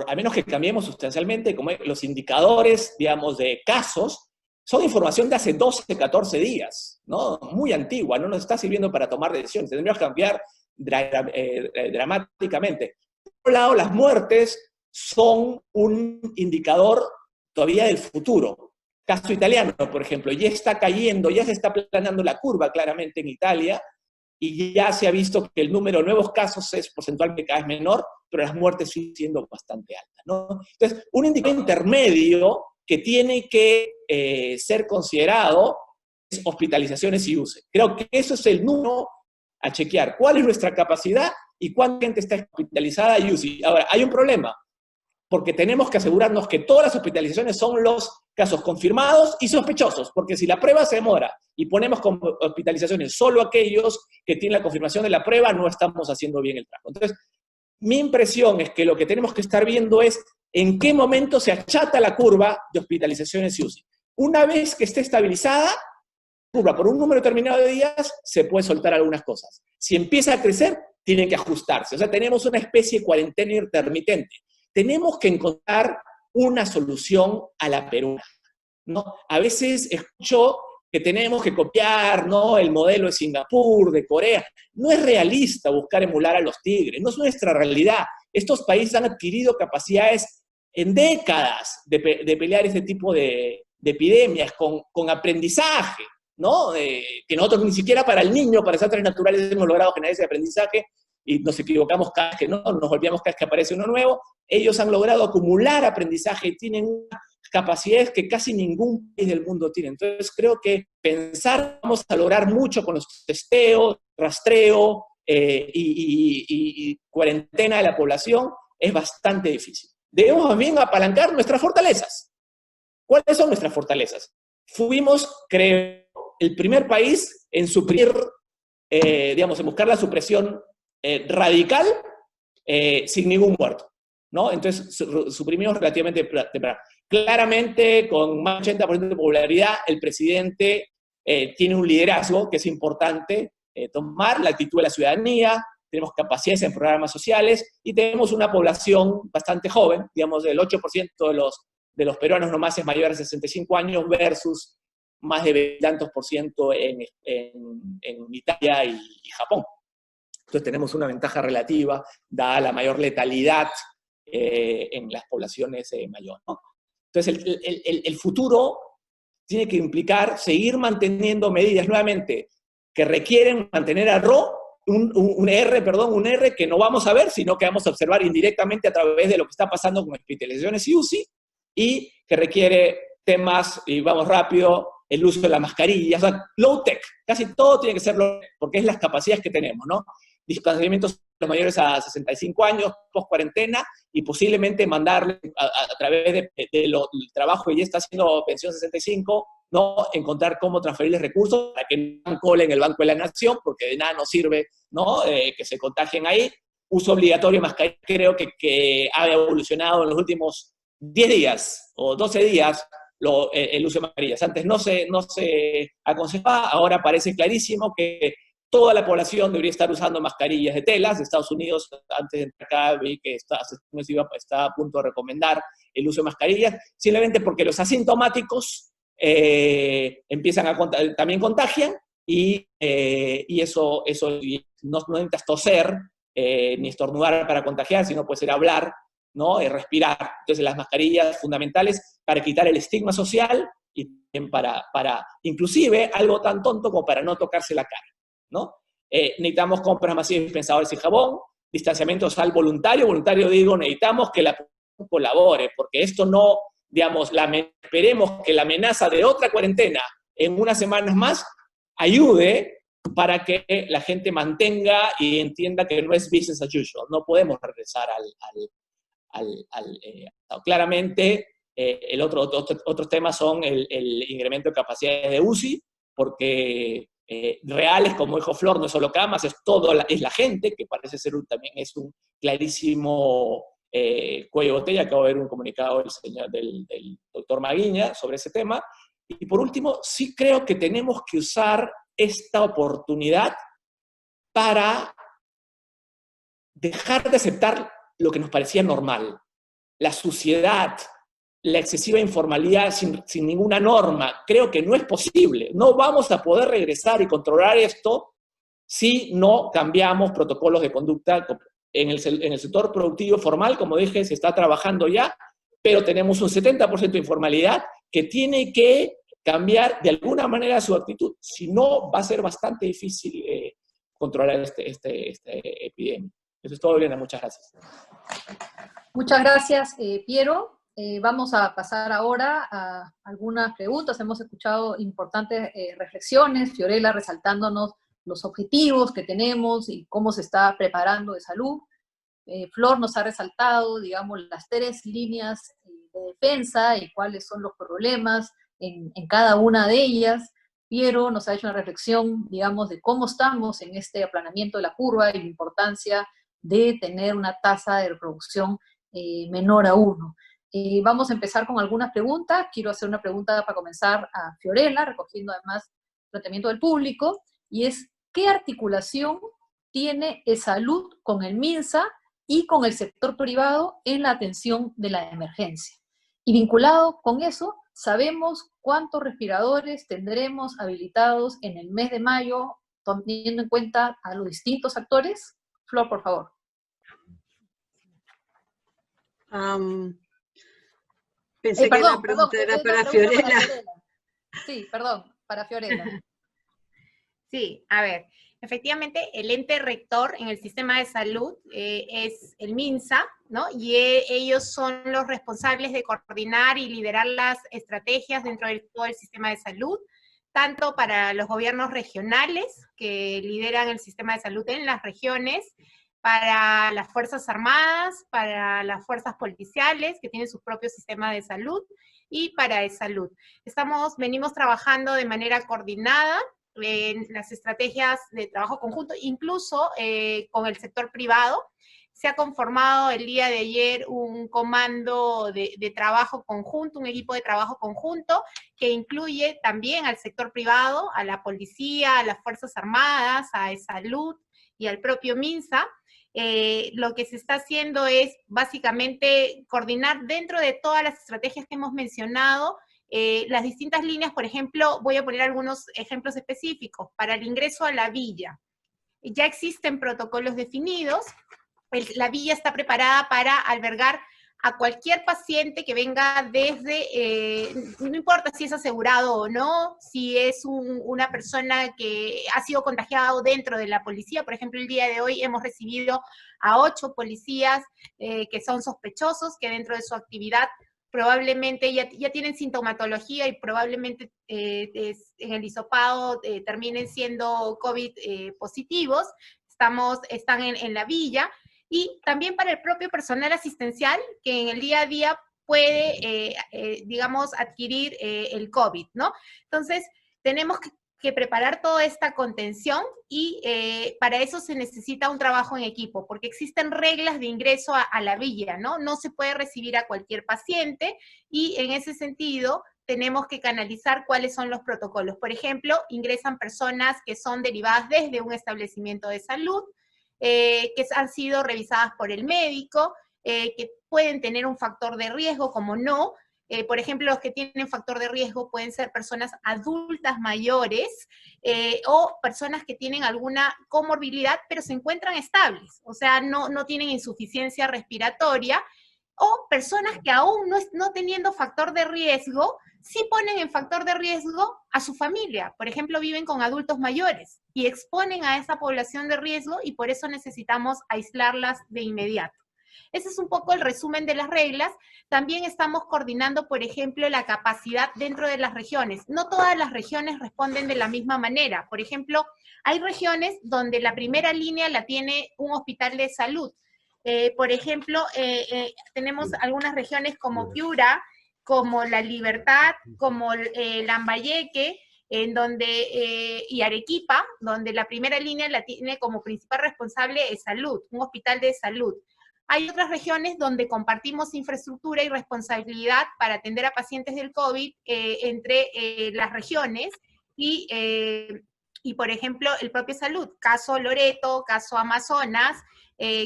a menos que cambiemos sustancialmente, como los indicadores, digamos, de casos, son información de hace 12, 14 días, ¿no? Muy antigua, no nos está sirviendo para tomar decisiones, tendríamos que cambiar dramáticamente. Por otro lado, las muertes son un indicador todavía del futuro. Caso italiano, por ejemplo, ya está cayendo, ya se está aplanando la curva claramente en Italia, y ya se ha visto que el número de nuevos casos es porcentualmente cada vez menor, pero las muertes siguen siendo bastante altas, ¿no? Entonces, un indicador intermedio que tiene que ser considerado es hospitalizaciones y UCI. Creo que eso es el número a chequear. ¿Cuál es nuestra capacidad y cuánta gente está hospitalizada y UCI? Ahora, hay un problema, porque tenemos que asegurarnos que todas las hospitalizaciones son los casos confirmados y sospechosos, porque si la prueba se demora y ponemos como hospitalizaciones solo aquellos que tienen la confirmación de la prueba, no estamos haciendo bien el trabajo. Entonces, mi impresión es que lo que tenemos que estar viendo es en qué momento se achata la curva de hospitalizaciones y UCI. Una vez que esté estabilizada, curva por un número determinado de días, se puede soltar algunas cosas. Si empieza a crecer, tienen que ajustarse. O sea, tenemos una especie de cuarentena intermitente. Tenemos que encontrar una solución a la peruana, ¿no? A veces escucho que tenemos que copiar, ¿no?, el modelo de Singapur, de Corea. No es realista buscar emular a los tigres, no es nuestra realidad. Estos países han adquirido capacidades en décadas de pelear este tipo de epidemias con aprendizaje, ¿no? Que nosotros ni siquiera para el niño, para desastres naturales, hemos logrado generar ese aprendizaje y nos equivocamos cada vez que no, nos olvidamos cada vez que aparece uno nuevo. Ellos han logrado acumular aprendizaje y tienen capacidades que casi ningún país del mundo tiene. Entonces creo que pensar vamos a lograr mucho con los testeos, rastreo y cuarentena de la población es bastante difícil. Debemos también apalancar nuestras fortalezas. ¿Cuáles son nuestras fortalezas? Fuimos, creo, el primer país en suprimir, digamos, en buscar la supresión radical sin ningún muerto, ¿no? Entonces suprimimos relativamente temprano. Claramente, con más de 80% de popularidad, el presidente tiene un liderazgo que es importante tomar, la actitud de la ciudadanía, tenemos capacidades en programas sociales y tenemos una población bastante joven, digamos, el 8% de los peruanos nomás es mayor de 65 años versus más de 20 tantos por ciento en Italia y Japón. Entonces tenemos una ventaja relativa, dada la mayor letalidad en las poblaciones mayores, ¿no? Entonces el futuro tiene que implicar seguir manteniendo medidas nuevamente que requieren mantener a un R que no vamos a ver, sino que vamos a observar indirectamente a través de lo que está pasando con hospitalizaciones y UCI, y que requiere temas, y vamos rápido, el uso de la mascarilla, o sea, low-tech, casi todo tiene que ser low-tech, porque es las capacidades que tenemos, ¿no? Distanciamientos los mayores a 65 años, post-cuarentena, y posiblemente mandarle a través del trabajo que ya está haciendo Pensión 65, ¿no? Encontrar cómo transferirles recursos para que no colen el Banco de la Nación, porque de nada nos sirve, ¿no? Que se contagien ahí. Uso obligatorio de mascarilla, creo que ha evolucionado en los últimos 10 días o 12 días el uso de mascarillas. Antes no se aconsejaba, ahora parece clarísimo que toda la población debería estar usando mascarillas de telas. De Estados Unidos, antes de entrar acá, vi que está a punto de recomendar el uso de mascarillas, simplemente porque los asintomáticos también contagian, y eso no necesitas toser ni estornudar para contagiar, sino puede ser hablar, ¿no? Respirar. Entonces las mascarillas fundamentales para quitar el estigma social y también para inclusive algo tan tonto como para no tocarse la cara, ¿no? Necesitamos compras masivas de dispensadores y jabón, distanciamiento social voluntario digo, necesitamos que la población colabore, porque esto no, digamos, esperemos que la amenaza de otra cuarentena en unas semanas más ayude para que la gente mantenga y entienda que no es business as usual, no podemos regresar claramente. Otros temas son el incremento de capacidades de UCI, porque reales, como dijo Flor, no es solo camas, es la gente, que parece ser también es un clarísimo cuello de botella. Acabo de ver un comunicado del doctor Maguiña sobre ese tema. Y por último, sí creo que tenemos que usar esta oportunidad para dejar de aceptar lo que nos parecía normal. La suciedad, la excesiva informalidad sin ninguna norma. Creo que no es posible. No vamos a poder regresar y controlar esto si no cambiamos protocolos de conducta. En el sector productivo formal, como dije, se está trabajando ya, pero tenemos un 70% de informalidad que tiene que cambiar de alguna manera su actitud. Si no, va a ser bastante difícil controlar esta epidemia. Eso es todo, Elena. Muchas gracias. Muchas gracias, Piero. Vamos a pasar ahora a algunas preguntas. Hemos escuchado importantes reflexiones, Fiorella resaltándonos los objetivos que tenemos y cómo se está preparando de salud. Flor nos ha resaltado, digamos, las 3 líneas de defensa y cuáles son los problemas en cada una de ellas. Piero nos ha hecho una reflexión, digamos, de cómo estamos en este aplanamiento de la curva y la importancia de tener una tasa de reproducción menor a 1. Vamos a empezar con algunas preguntas. Quiero hacer una pregunta para comenzar a Fiorella, recogiendo además el planteamiento del público, y es, ¿qué articulación tiene eSalud con el MINSA y con el sector privado en la atención de la emergencia? Y vinculado con eso, ¿sabemos cuántos respiradores tendremos habilitados en el mes de mayo, teniendo en cuenta a los distintos actores? Flor, por favor. Pensé que la pregunta era para Fiorella. Sí, perdón, para Fiorella. Sí, a ver, efectivamente el ente rector en el sistema de salud es el MINSA, ¿no? Y ellos son los responsables de coordinar y liderar las estrategias dentro de todo el sistema de salud, tanto para los gobiernos regionales, que lideran el sistema de salud en las regiones, para las Fuerzas Armadas, para las fuerzas policiales, que tienen su propio sistema de salud, y para eSalud. Venimos trabajando de manera coordinada en las estrategias de trabajo conjunto, incluso con el sector privado. Se ha conformado el día de ayer un comando de trabajo conjunto, un equipo de trabajo conjunto, que incluye también al sector privado, a la policía, a las Fuerzas Armadas, a eSalud y al propio MINSA. Lo que se está haciendo es básicamente coordinar dentro de todas las estrategias que hemos mencionado las distintas líneas, por ejemplo, voy a poner algunos ejemplos específicos. Para el ingreso a la villa, ya existen protocolos definidos, la villa está preparada para albergar a cualquier paciente que venga desde, no importa si es asegurado o no, si es una persona que ha sido contagiado dentro de la policía. Por ejemplo, el día de hoy hemos recibido a 8 policías que son sospechosos, que dentro de su actividad probablemente ya tienen sintomatología y probablemente en el hisopado terminen siendo COVID positivos, están en la villa. Y también para el propio personal asistencial, que en el día a día puede, digamos, adquirir el COVID, ¿no? Entonces, tenemos que preparar toda esta contención y para eso se necesita un trabajo en equipo, porque existen reglas de ingreso a la villa, ¿no? No se puede recibir a cualquier paciente y en ese sentido tenemos que canalizar cuáles son los protocolos. Por ejemplo, ingresan personas que son derivadas desde un establecimiento de salud, que han sido revisadas por el médico, que pueden tener un factor de riesgo, como no. Por ejemplo, los que tienen factor de riesgo pueden ser personas adultas mayores o personas que tienen alguna comorbilidad, pero se encuentran estables, o sea, no tienen insuficiencia respiratoria, o personas que aún no teniendo factor de riesgo, sí ponen en factor de riesgo a su familia. Por ejemplo, viven con adultos mayores y exponen a esa población de riesgo y por eso necesitamos aislarlas de inmediato. Ese es un poco el resumen de las reglas. También estamos coordinando, por ejemplo, la capacidad dentro de las regiones. No todas las regiones responden de la misma manera. Por ejemplo, hay regiones donde la primera línea la tiene un hospital de salud. Por ejemplo, tenemos algunas regiones como Piura, como La Libertad, como Lambayeque, y Arequipa, donde la primera línea la tiene como principal responsable de salud, un hospital de salud. Hay otras regiones donde compartimos infraestructura y responsabilidad para atender a pacientes del COVID entre las regiones y, por ejemplo, el propio salud, caso Loreto, caso Amazonas,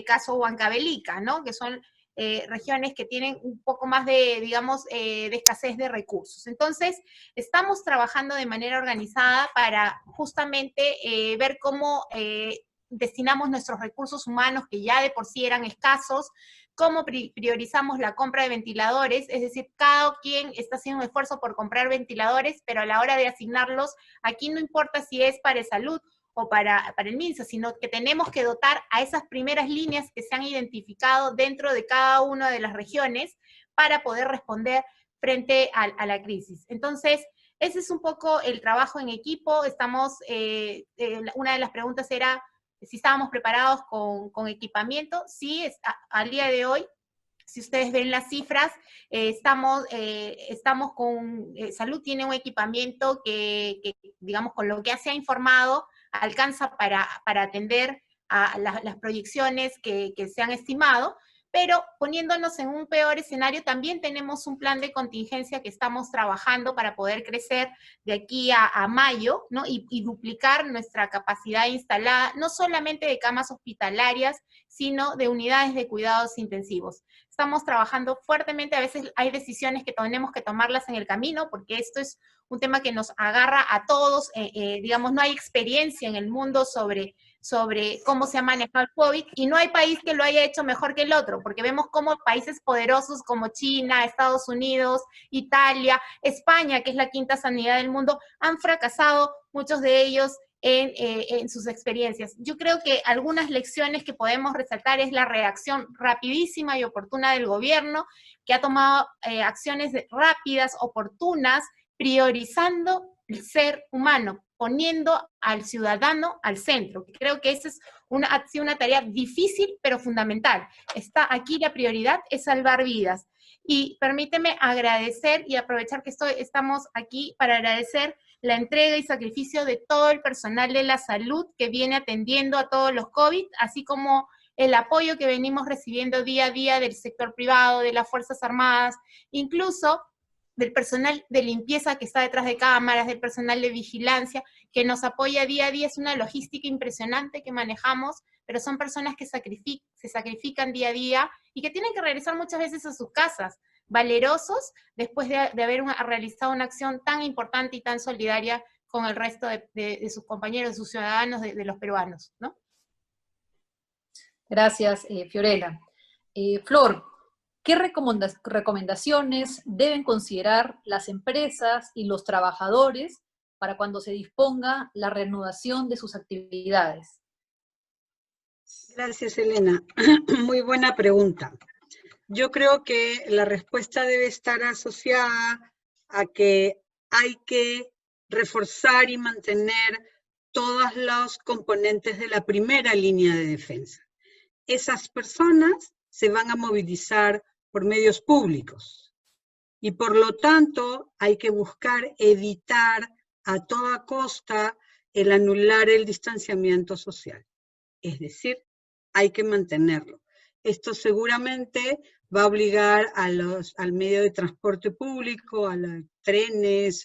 caso Huancavelica, ¿no? Que son regiones que tienen un poco más de, digamos, de escasez de recursos. Entonces, estamos trabajando de manera organizada para justamente ver cómo destinamos nuestros recursos humanos, que ya de por sí eran escasos, cómo priorizamos la compra de ventiladores, es decir, cada quien está haciendo un esfuerzo por comprar ventiladores, pero a la hora de asignarlos, aquí no importa si es para salud o para el MINSA, sino que tenemos que dotar a esas primeras líneas que se han identificado dentro de cada una de las regiones para poder responder frente a la crisis. Entonces, ese es un poco el trabajo en equipo. Una de las preguntas era si estábamos preparados con equipamiento. Sí, al día de hoy, si ustedes ven las cifras, estamos con, Salud tiene un equipamiento que, digamos, con lo que se ha informado, alcanza para atender a las proyecciones que se han estimado, pero poniéndonos en un peor escenario, también tenemos un plan de contingencia que estamos trabajando para poder crecer de aquí a mayo, ¿no? Y duplicar nuestra capacidad instalada, no solamente de camas hospitalarias, sino de unidades de cuidados intensivos. Estamos trabajando fuertemente, a veces hay decisiones que tenemos que tomarlas en el camino, porque esto es un tema que nos agarra a todos, digamos, no hay experiencia en el mundo sobre cómo se ha manejado el COVID, y no hay país que lo haya hecho mejor que el otro, porque vemos cómo países poderosos como China, Estados Unidos, Italia, España, que es la quinta sanidad del mundo, han fracasado, muchos de ellos, en sus experiencias. Yo creo que algunas lecciones que podemos resaltar es la reacción rapidísima y oportuna del gobierno, que ha tomado acciones rápidas, oportunas, priorizando el ser humano, poniendo al ciudadano al centro. Creo que esa ha sido una tarea difícil, pero fundamental. Aquí la prioridad es salvar vidas. Y permíteme agradecer y aprovechar que estamos aquí para agradecer la entrega y sacrificio de todo el personal de la salud que viene atendiendo a todos los COVID, así como el apoyo que venimos recibiendo día a día del sector privado, de las Fuerzas Armadas, incluso del personal de limpieza que está detrás de cámaras, del personal de vigilancia, que nos apoya día a día. Es una logística impresionante que manejamos, pero son personas que se sacrifican día a día y que tienen que regresar muchas veces a sus casas. valerosos después de haber realizado una acción tan importante y tan solidaria con el resto de sus compañeros, de sus ciudadanos, de los peruanos, ¿no? Gracias, Fiorella. Flor, ¿qué recomendaciones deben considerar las empresas y los trabajadores para cuando se disponga la reanudación de sus actividades? Gracias, Elena. Muy buena pregunta. Yo creo que la respuesta debe estar asociada a que hay que reforzar y mantener todos los componentes de la primera línea de defensa. Esas personas se van a movilizar por medios públicos y por lo tanto hay que buscar evitar a toda costa el anular el distanciamiento social. Es decir, hay que mantenerlo. Esto seguramente va a obligar al medio de transporte público, a los trenes,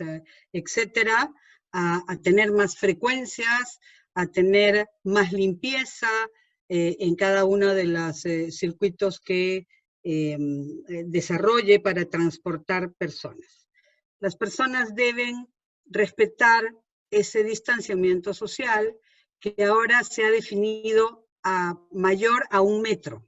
etcétera, a tener más frecuencias, a tener más limpieza en cada uno de los circuitos que desarrolle para transportar personas. Las personas deben respetar ese distanciamiento social que ahora se ha definido a mayor a 1 metro.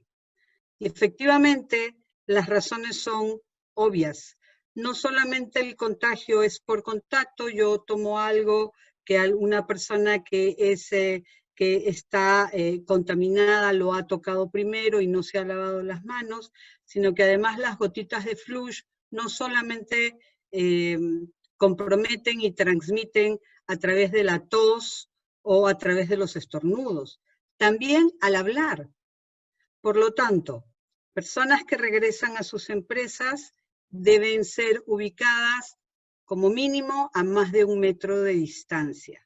Y efectivamente, las razones son obvias. No solamente el contagio es por contacto, yo tomo algo que una persona que está contaminada lo ha tocado primero y no se ha lavado las manos, sino que además las gotitas de flush no solamente comprometen y transmiten a través de la tos o a través de los estornudos, también al hablar. Por lo tanto, personas que regresan a sus empresas deben ser ubicadas como mínimo a más de 1 metro de distancia.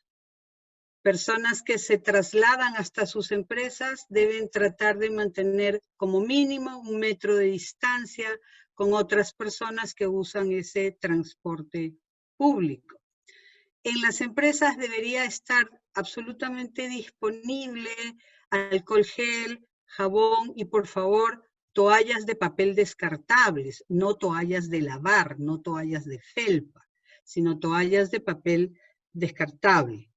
Personas que se trasladan hasta sus empresas deben tratar de mantener como mínimo 1 metro de distancia con otras personas que usan ese transporte público. En las empresas debería estar absolutamente disponible alcohol gel, jabón y por favor toallas de papel descartables, no toallas de lavar, no toallas de felpa, sino toallas de papel descartable.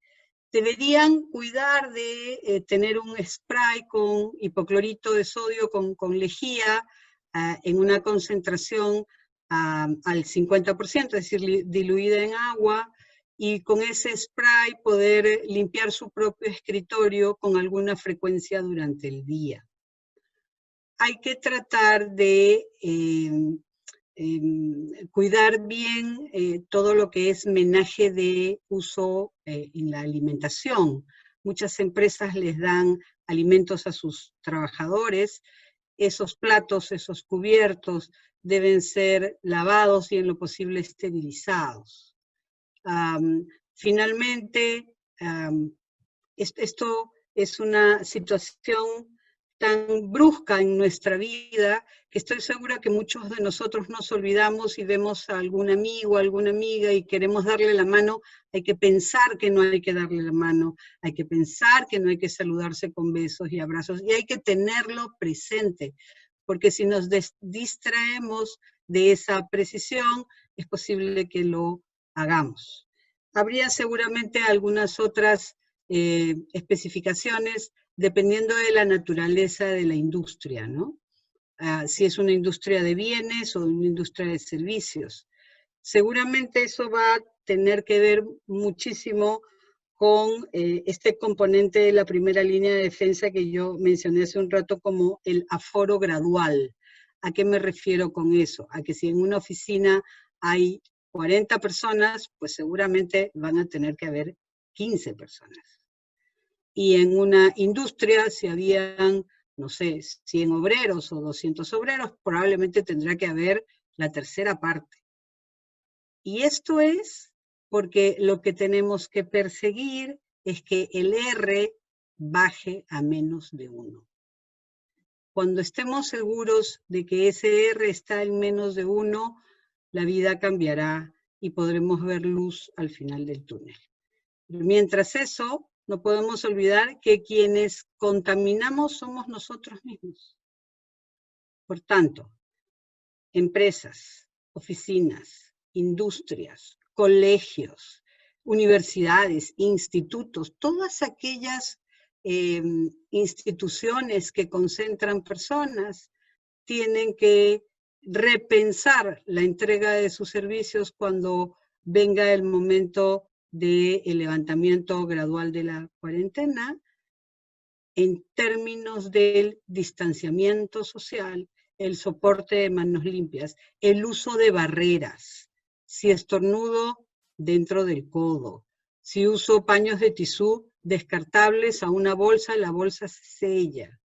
Deberían cuidar de tener un spray con hipoclorito de sodio con lejía en una concentración al 50%, es decir, diluida en agua, y con ese spray poder limpiar su propio escritorio con alguna frecuencia durante el día. Hay que tratar de cuidar bien todo lo que es menaje de uso en la alimentación. Muchas empresas les dan alimentos a sus trabajadores. Esos platos, esos cubiertos deben ser lavados y en lo posible esterilizados. Finalmente, esto es una situación tan brusca en nuestra vida que estoy segura que muchos de nosotros nos olvidamos y vemos a algún amigo, alguna amiga y queremos darle la mano. Hay que pensar que no hay que darle la mano, hay que pensar que no hay que saludarse con besos y abrazos y hay que tenerlo presente, porque si nos distraemos de esa precisión es posible que lo hagamos. Habría seguramente algunas otras especificaciones dependiendo de la naturaleza de la industria, ¿no? Si es una industria de bienes o una industria de servicios. Seguramente eso va a tener que ver muchísimo con este componente de la primera línea de defensa que yo mencioné hace un rato como el aforo gradual. ¿A qué me refiero con eso? A que si en una oficina hay 40 personas, pues seguramente van a tener que haber 15 personas. Y en una industria, si habían, no sé, 100 obreros o 200 obreros, probablemente tendrá que haber la tercera parte. Y esto es porque lo que tenemos que perseguir es que el R baje a menos de 1. Cuando estemos seguros de que ese R está en menos de 1, la vida cambiará y podremos ver luz al final del túnel. Mientras eso, no podemos olvidar que quienes contaminamos somos nosotros mismos. Por tanto, empresas, oficinas, industrias, colegios, universidades, institutos, todas aquellas instituciones que concentran personas tienen que repensar la entrega de sus servicios cuando venga el momento del levantamiento gradual de la cuarentena, en términos del distanciamiento social, el soporte de manos limpias, el uso de barreras, si estornudo dentro del codo, si uso paños de tisú descartables a una bolsa, la bolsa se sella,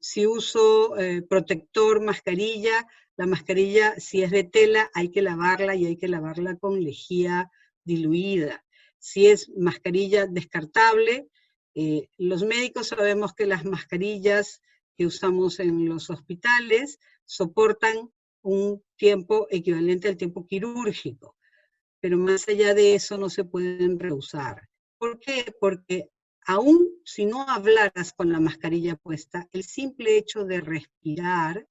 si uso protector, mascarilla, la mascarilla si es de tela hay que lavarla y hay que lavarla con lejía diluida. Si es mascarilla descartable, los médicos sabemos que las mascarillas que usamos en los hospitales soportan un tiempo equivalente al tiempo quirúrgico, pero más allá de eso no se pueden reusar. ¿Por qué? Porque aún si no hablaras con la mascarilla puesta, el simple hecho de respirar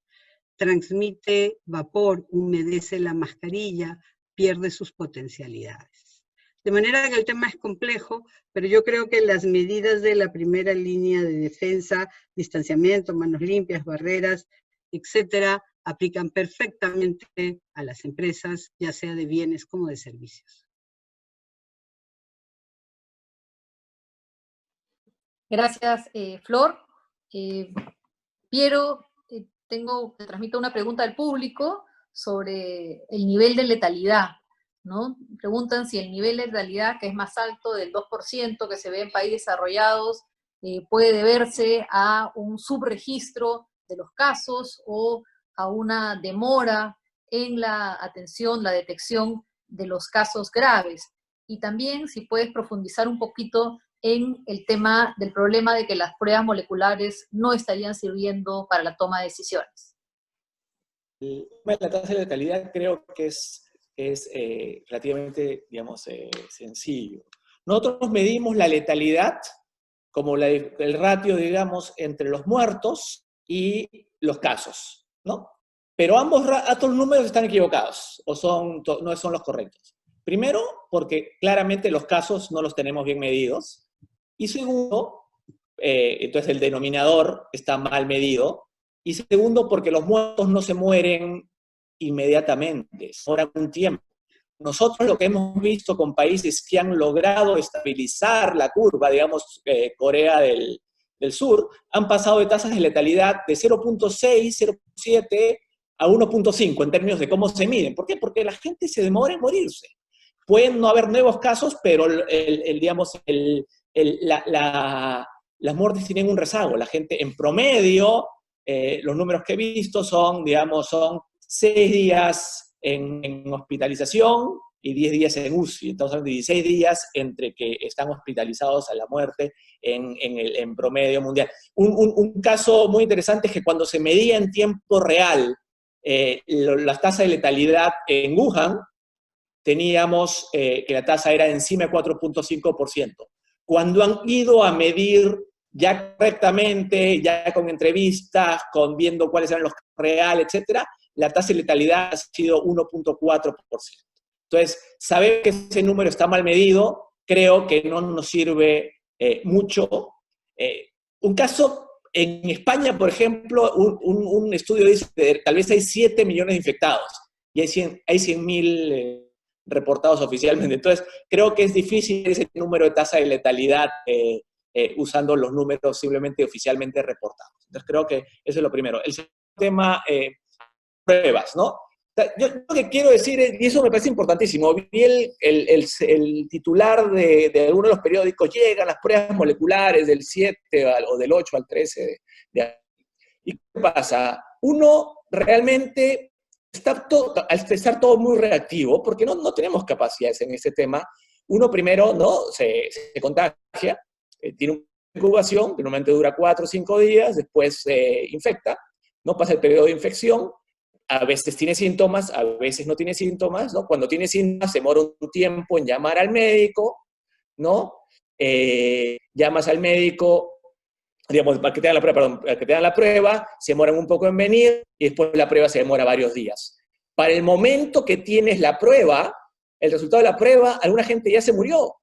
transmite vapor, humedece la mascarilla, pierde sus potencialidades. De manera que el tema es complejo, pero yo creo que las medidas de la primera línea de defensa, distanciamiento, manos limpias, barreras, etcétera, aplican perfectamente a las empresas, ya sea de bienes como de servicios. Gracias, Flor. Piero, te transmito una pregunta al público sobre el nivel de letalidad, ¿no? Preguntan si el nivel de letalidad, que es más alto del 2% que se ve en países desarrollados, puede deberse a un subregistro de los casos o a una demora en la atención, la detección de los casos graves. Y también si puedes profundizar un poquito en el tema del problema de que las pruebas moleculares no estarían sirviendo para la toma de decisiones. La tasa de letalidad creo que es relativamente, digamos, sencillo. Nosotros medimos la letalidad como el ratio, digamos, entre los muertos y los casos, ¿no? Pero ambos números están equivocados, o no son los correctos. Primero, porque claramente los casos no los tenemos bien medidos. Y segundo, entonces el denominador está mal medido. Y segundo, porque los muertos no se mueren inmediatamente, ahora un tiempo. Nosotros lo que hemos visto con países que han logrado estabilizar la curva, digamos, Corea del Sur, han pasado de tasas de letalidad de 0.6, 0.7 a 1.5 en términos de cómo se miden. ¿Por qué? Porque la gente se demora en morirse. Pueden no haber nuevos casos, pero las muertes tienen un rezago. La gente en promedio, los números que he visto son 6 días en hospitalización y 10 días en UCI. Entonces son 16 días entre que están hospitalizados a la muerte en promedio mundial. Un caso muy interesante es que cuando se medía en tiempo real las tasas de letalidad en Wuhan, teníamos que la tasa era encima de 4.5%. Cuando han ido a medir ya correctamente, ya con entrevistas, viendo cuáles eran los reales, etcétera, la tasa de letalidad ha sido 1.4%. Entonces, saber que ese número está mal medido, creo que no nos sirve mucho. Un caso, en España, por ejemplo, un estudio dice que tal vez hay 7 millones de infectados y hay 100.000 reportados oficialmente. Entonces, creo que es difícil ese número de tasa de letalidad usando los números simplemente oficialmente reportados. Entonces, creo que eso es lo primero. El segundo tema, pruebas, ¿no? Yo lo que quiero decir, y eso me parece importantísimo, vi el titular de algunos de los periódicos, llegan las pruebas moleculares del 7 o del 8 al 13 ¿Y qué pasa? Uno realmente al estar todo muy reactivo, porque no tenemos capacidades en este tema, uno primero ¿no? se contagia, tiene una incubación, que normalmente dura 4 o 5 días, después se infecta, no pasa el periodo de infección, a veces tiene síntomas, a veces no tiene síntomas, ¿no? Cuando tiene síntomas se demora un tiempo en llamar al médico, ¿no? Llamas al médico digamos, para que te hagan la prueba, perdón, para que te hagan la prueba, se demoran un poco en venir y después la prueba se demora varios días. Para el momento que tienes la prueba, el resultado de la prueba, alguna gente ya se murió,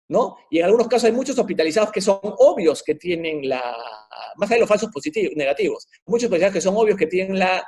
¿no? Y en algunos casos hay muchos hospitalizados que son obvios que tienen más allá de los falsos positivos, negativos, muchos hospitalizados que son obvios que tienen la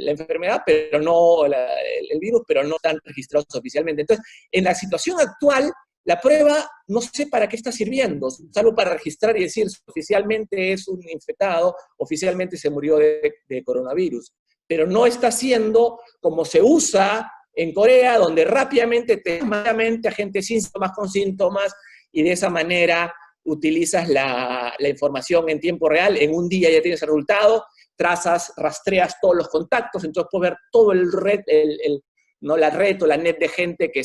enfermedad, pero no el virus, pero no están registrados oficialmente. Entonces, en la situación actual, la prueba no sé para qué está sirviendo, salvo para registrar y decir oficialmente es un infectado, oficialmente se murió de coronavirus, pero no está siendo como se usa en Corea, donde rápidamente te a gente sin síntomas, con síntomas, y de esa manera utilizas la información en tiempo real, en un día ya tienes el resultado, trazas, rastreas todos los contactos, entonces puedes ver todo la red o la net de gente que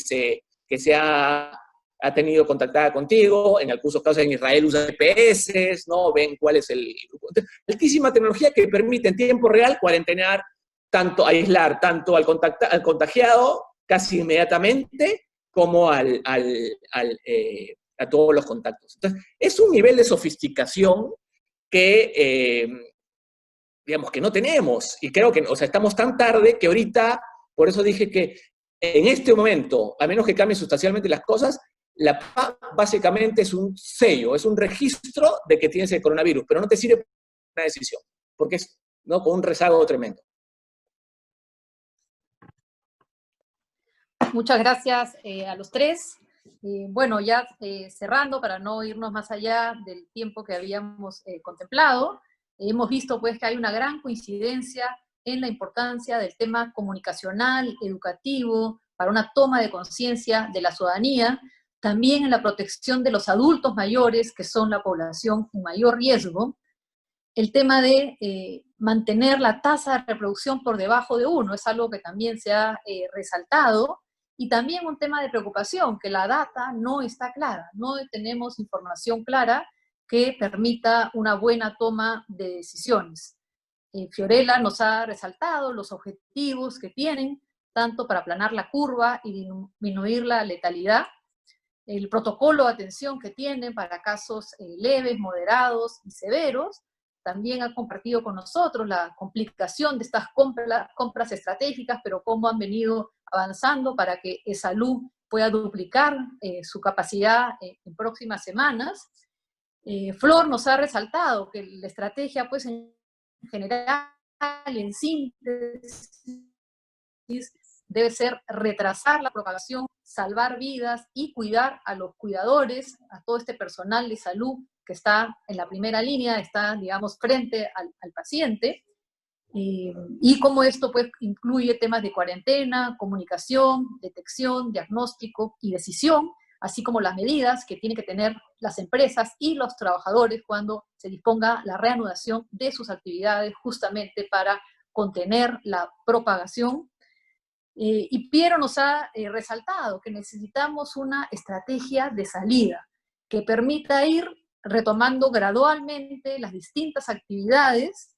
se ha tenido contactada contigo. En algunos casos en Israel usan GPS, ¿no? Ven cuál es el grupo. Altísima tecnología que permite en tiempo real cuarentenar, aislar tanto al contagiado casi inmediatamente como a todos los contactos. Entonces, es un nivel de sofisticación que, digamos, que no tenemos. Y creo que, o sea, estamos tan tarde que ahorita, por eso dije que en este momento, a menos que cambien sustancialmente las cosas, la PAP básicamente es un sello, es un registro de que tienes el coronavirus, pero no te sirve para una decisión, porque es, ¿no?, con un rezago tremendo. Muchas gracias a los tres. Bueno, ya cerrando, para no irnos más allá del tiempo que habíamos contemplado, hemos visto pues que hay una gran coincidencia en la importancia del tema comunicacional, educativo, para una toma de conciencia de la ciudadanía, también en la protección de los adultos mayores, que son la población en mayor riesgo, el tema de mantener la tasa de reproducción por debajo de 1, es algo que también se ha resaltado, y también un tema de preocupación, que la data no está clara, no tenemos información clara que permita una buena toma de decisiones. Fiorella nos ha resaltado los objetivos que tienen, tanto para aplanar la curva y disminuir la letalidad, el protocolo de atención que tienen para casos leves, moderados y severos. También ha compartido con nosotros la complicación de estas compras estratégicas, pero cómo han venido avanzando para que Salud pueda duplicar su capacidad en próximas semanas. Flor nos ha resaltado que la estrategia, pues en general, en síntesis, debe ser retrasar la propagación, salvar vidas y cuidar a los cuidadores, a todo este personal de salud que está en la primera línea, está, digamos, frente al paciente, y cómo esto pues incluye temas de cuarentena, comunicación, detección, diagnóstico y decisión, así como las medidas que tienen que tener las empresas y los trabajadores cuando se disponga la reanudación de sus actividades, justamente para contener la propagación. Y Piero nos ha resaltado que necesitamos una estrategia de salida que permita ir retomando gradualmente las distintas actividades,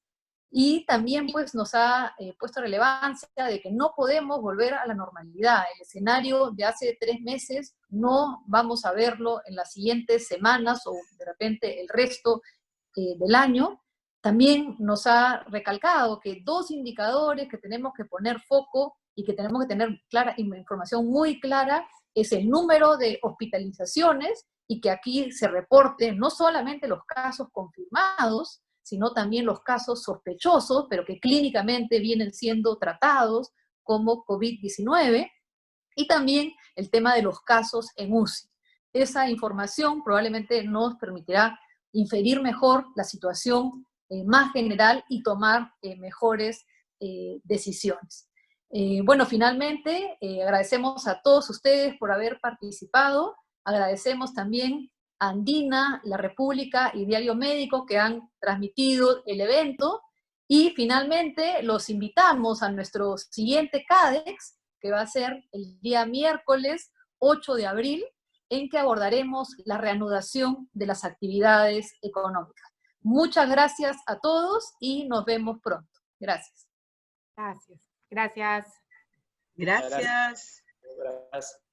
y también pues nos ha puesto relevancia de que no podemos volver a la normalidad. El escenario de hace 3 meses no vamos a verlo en las siguientes semanas o de repente el resto del año. También nos ha recalcado que 2 indicadores que tenemos que poner foco y que tenemos que tener información muy clara es el número de hospitalizaciones, y que aquí se reporten no solamente los casos confirmados, sino también los casos sospechosos, pero que clínicamente vienen siendo tratados como COVID-19, y también el tema de los casos en UCI. Esa información probablemente nos permitirá inferir mejor la situación más general y tomar mejores decisiones. Bueno, finalmente, agradecemos a todos ustedes por haber participado, agradecemos también a Andina, La República y Diario Médico que han transmitido el evento, y finalmente los invitamos a nuestro siguiente CADEX, que va a ser el día miércoles 8 de abril, en que abordaremos la reanudación de las actividades económicas. Muchas gracias a todos y nos vemos pronto. Gracias. Gracias. Gracias. Gracias. Gracias.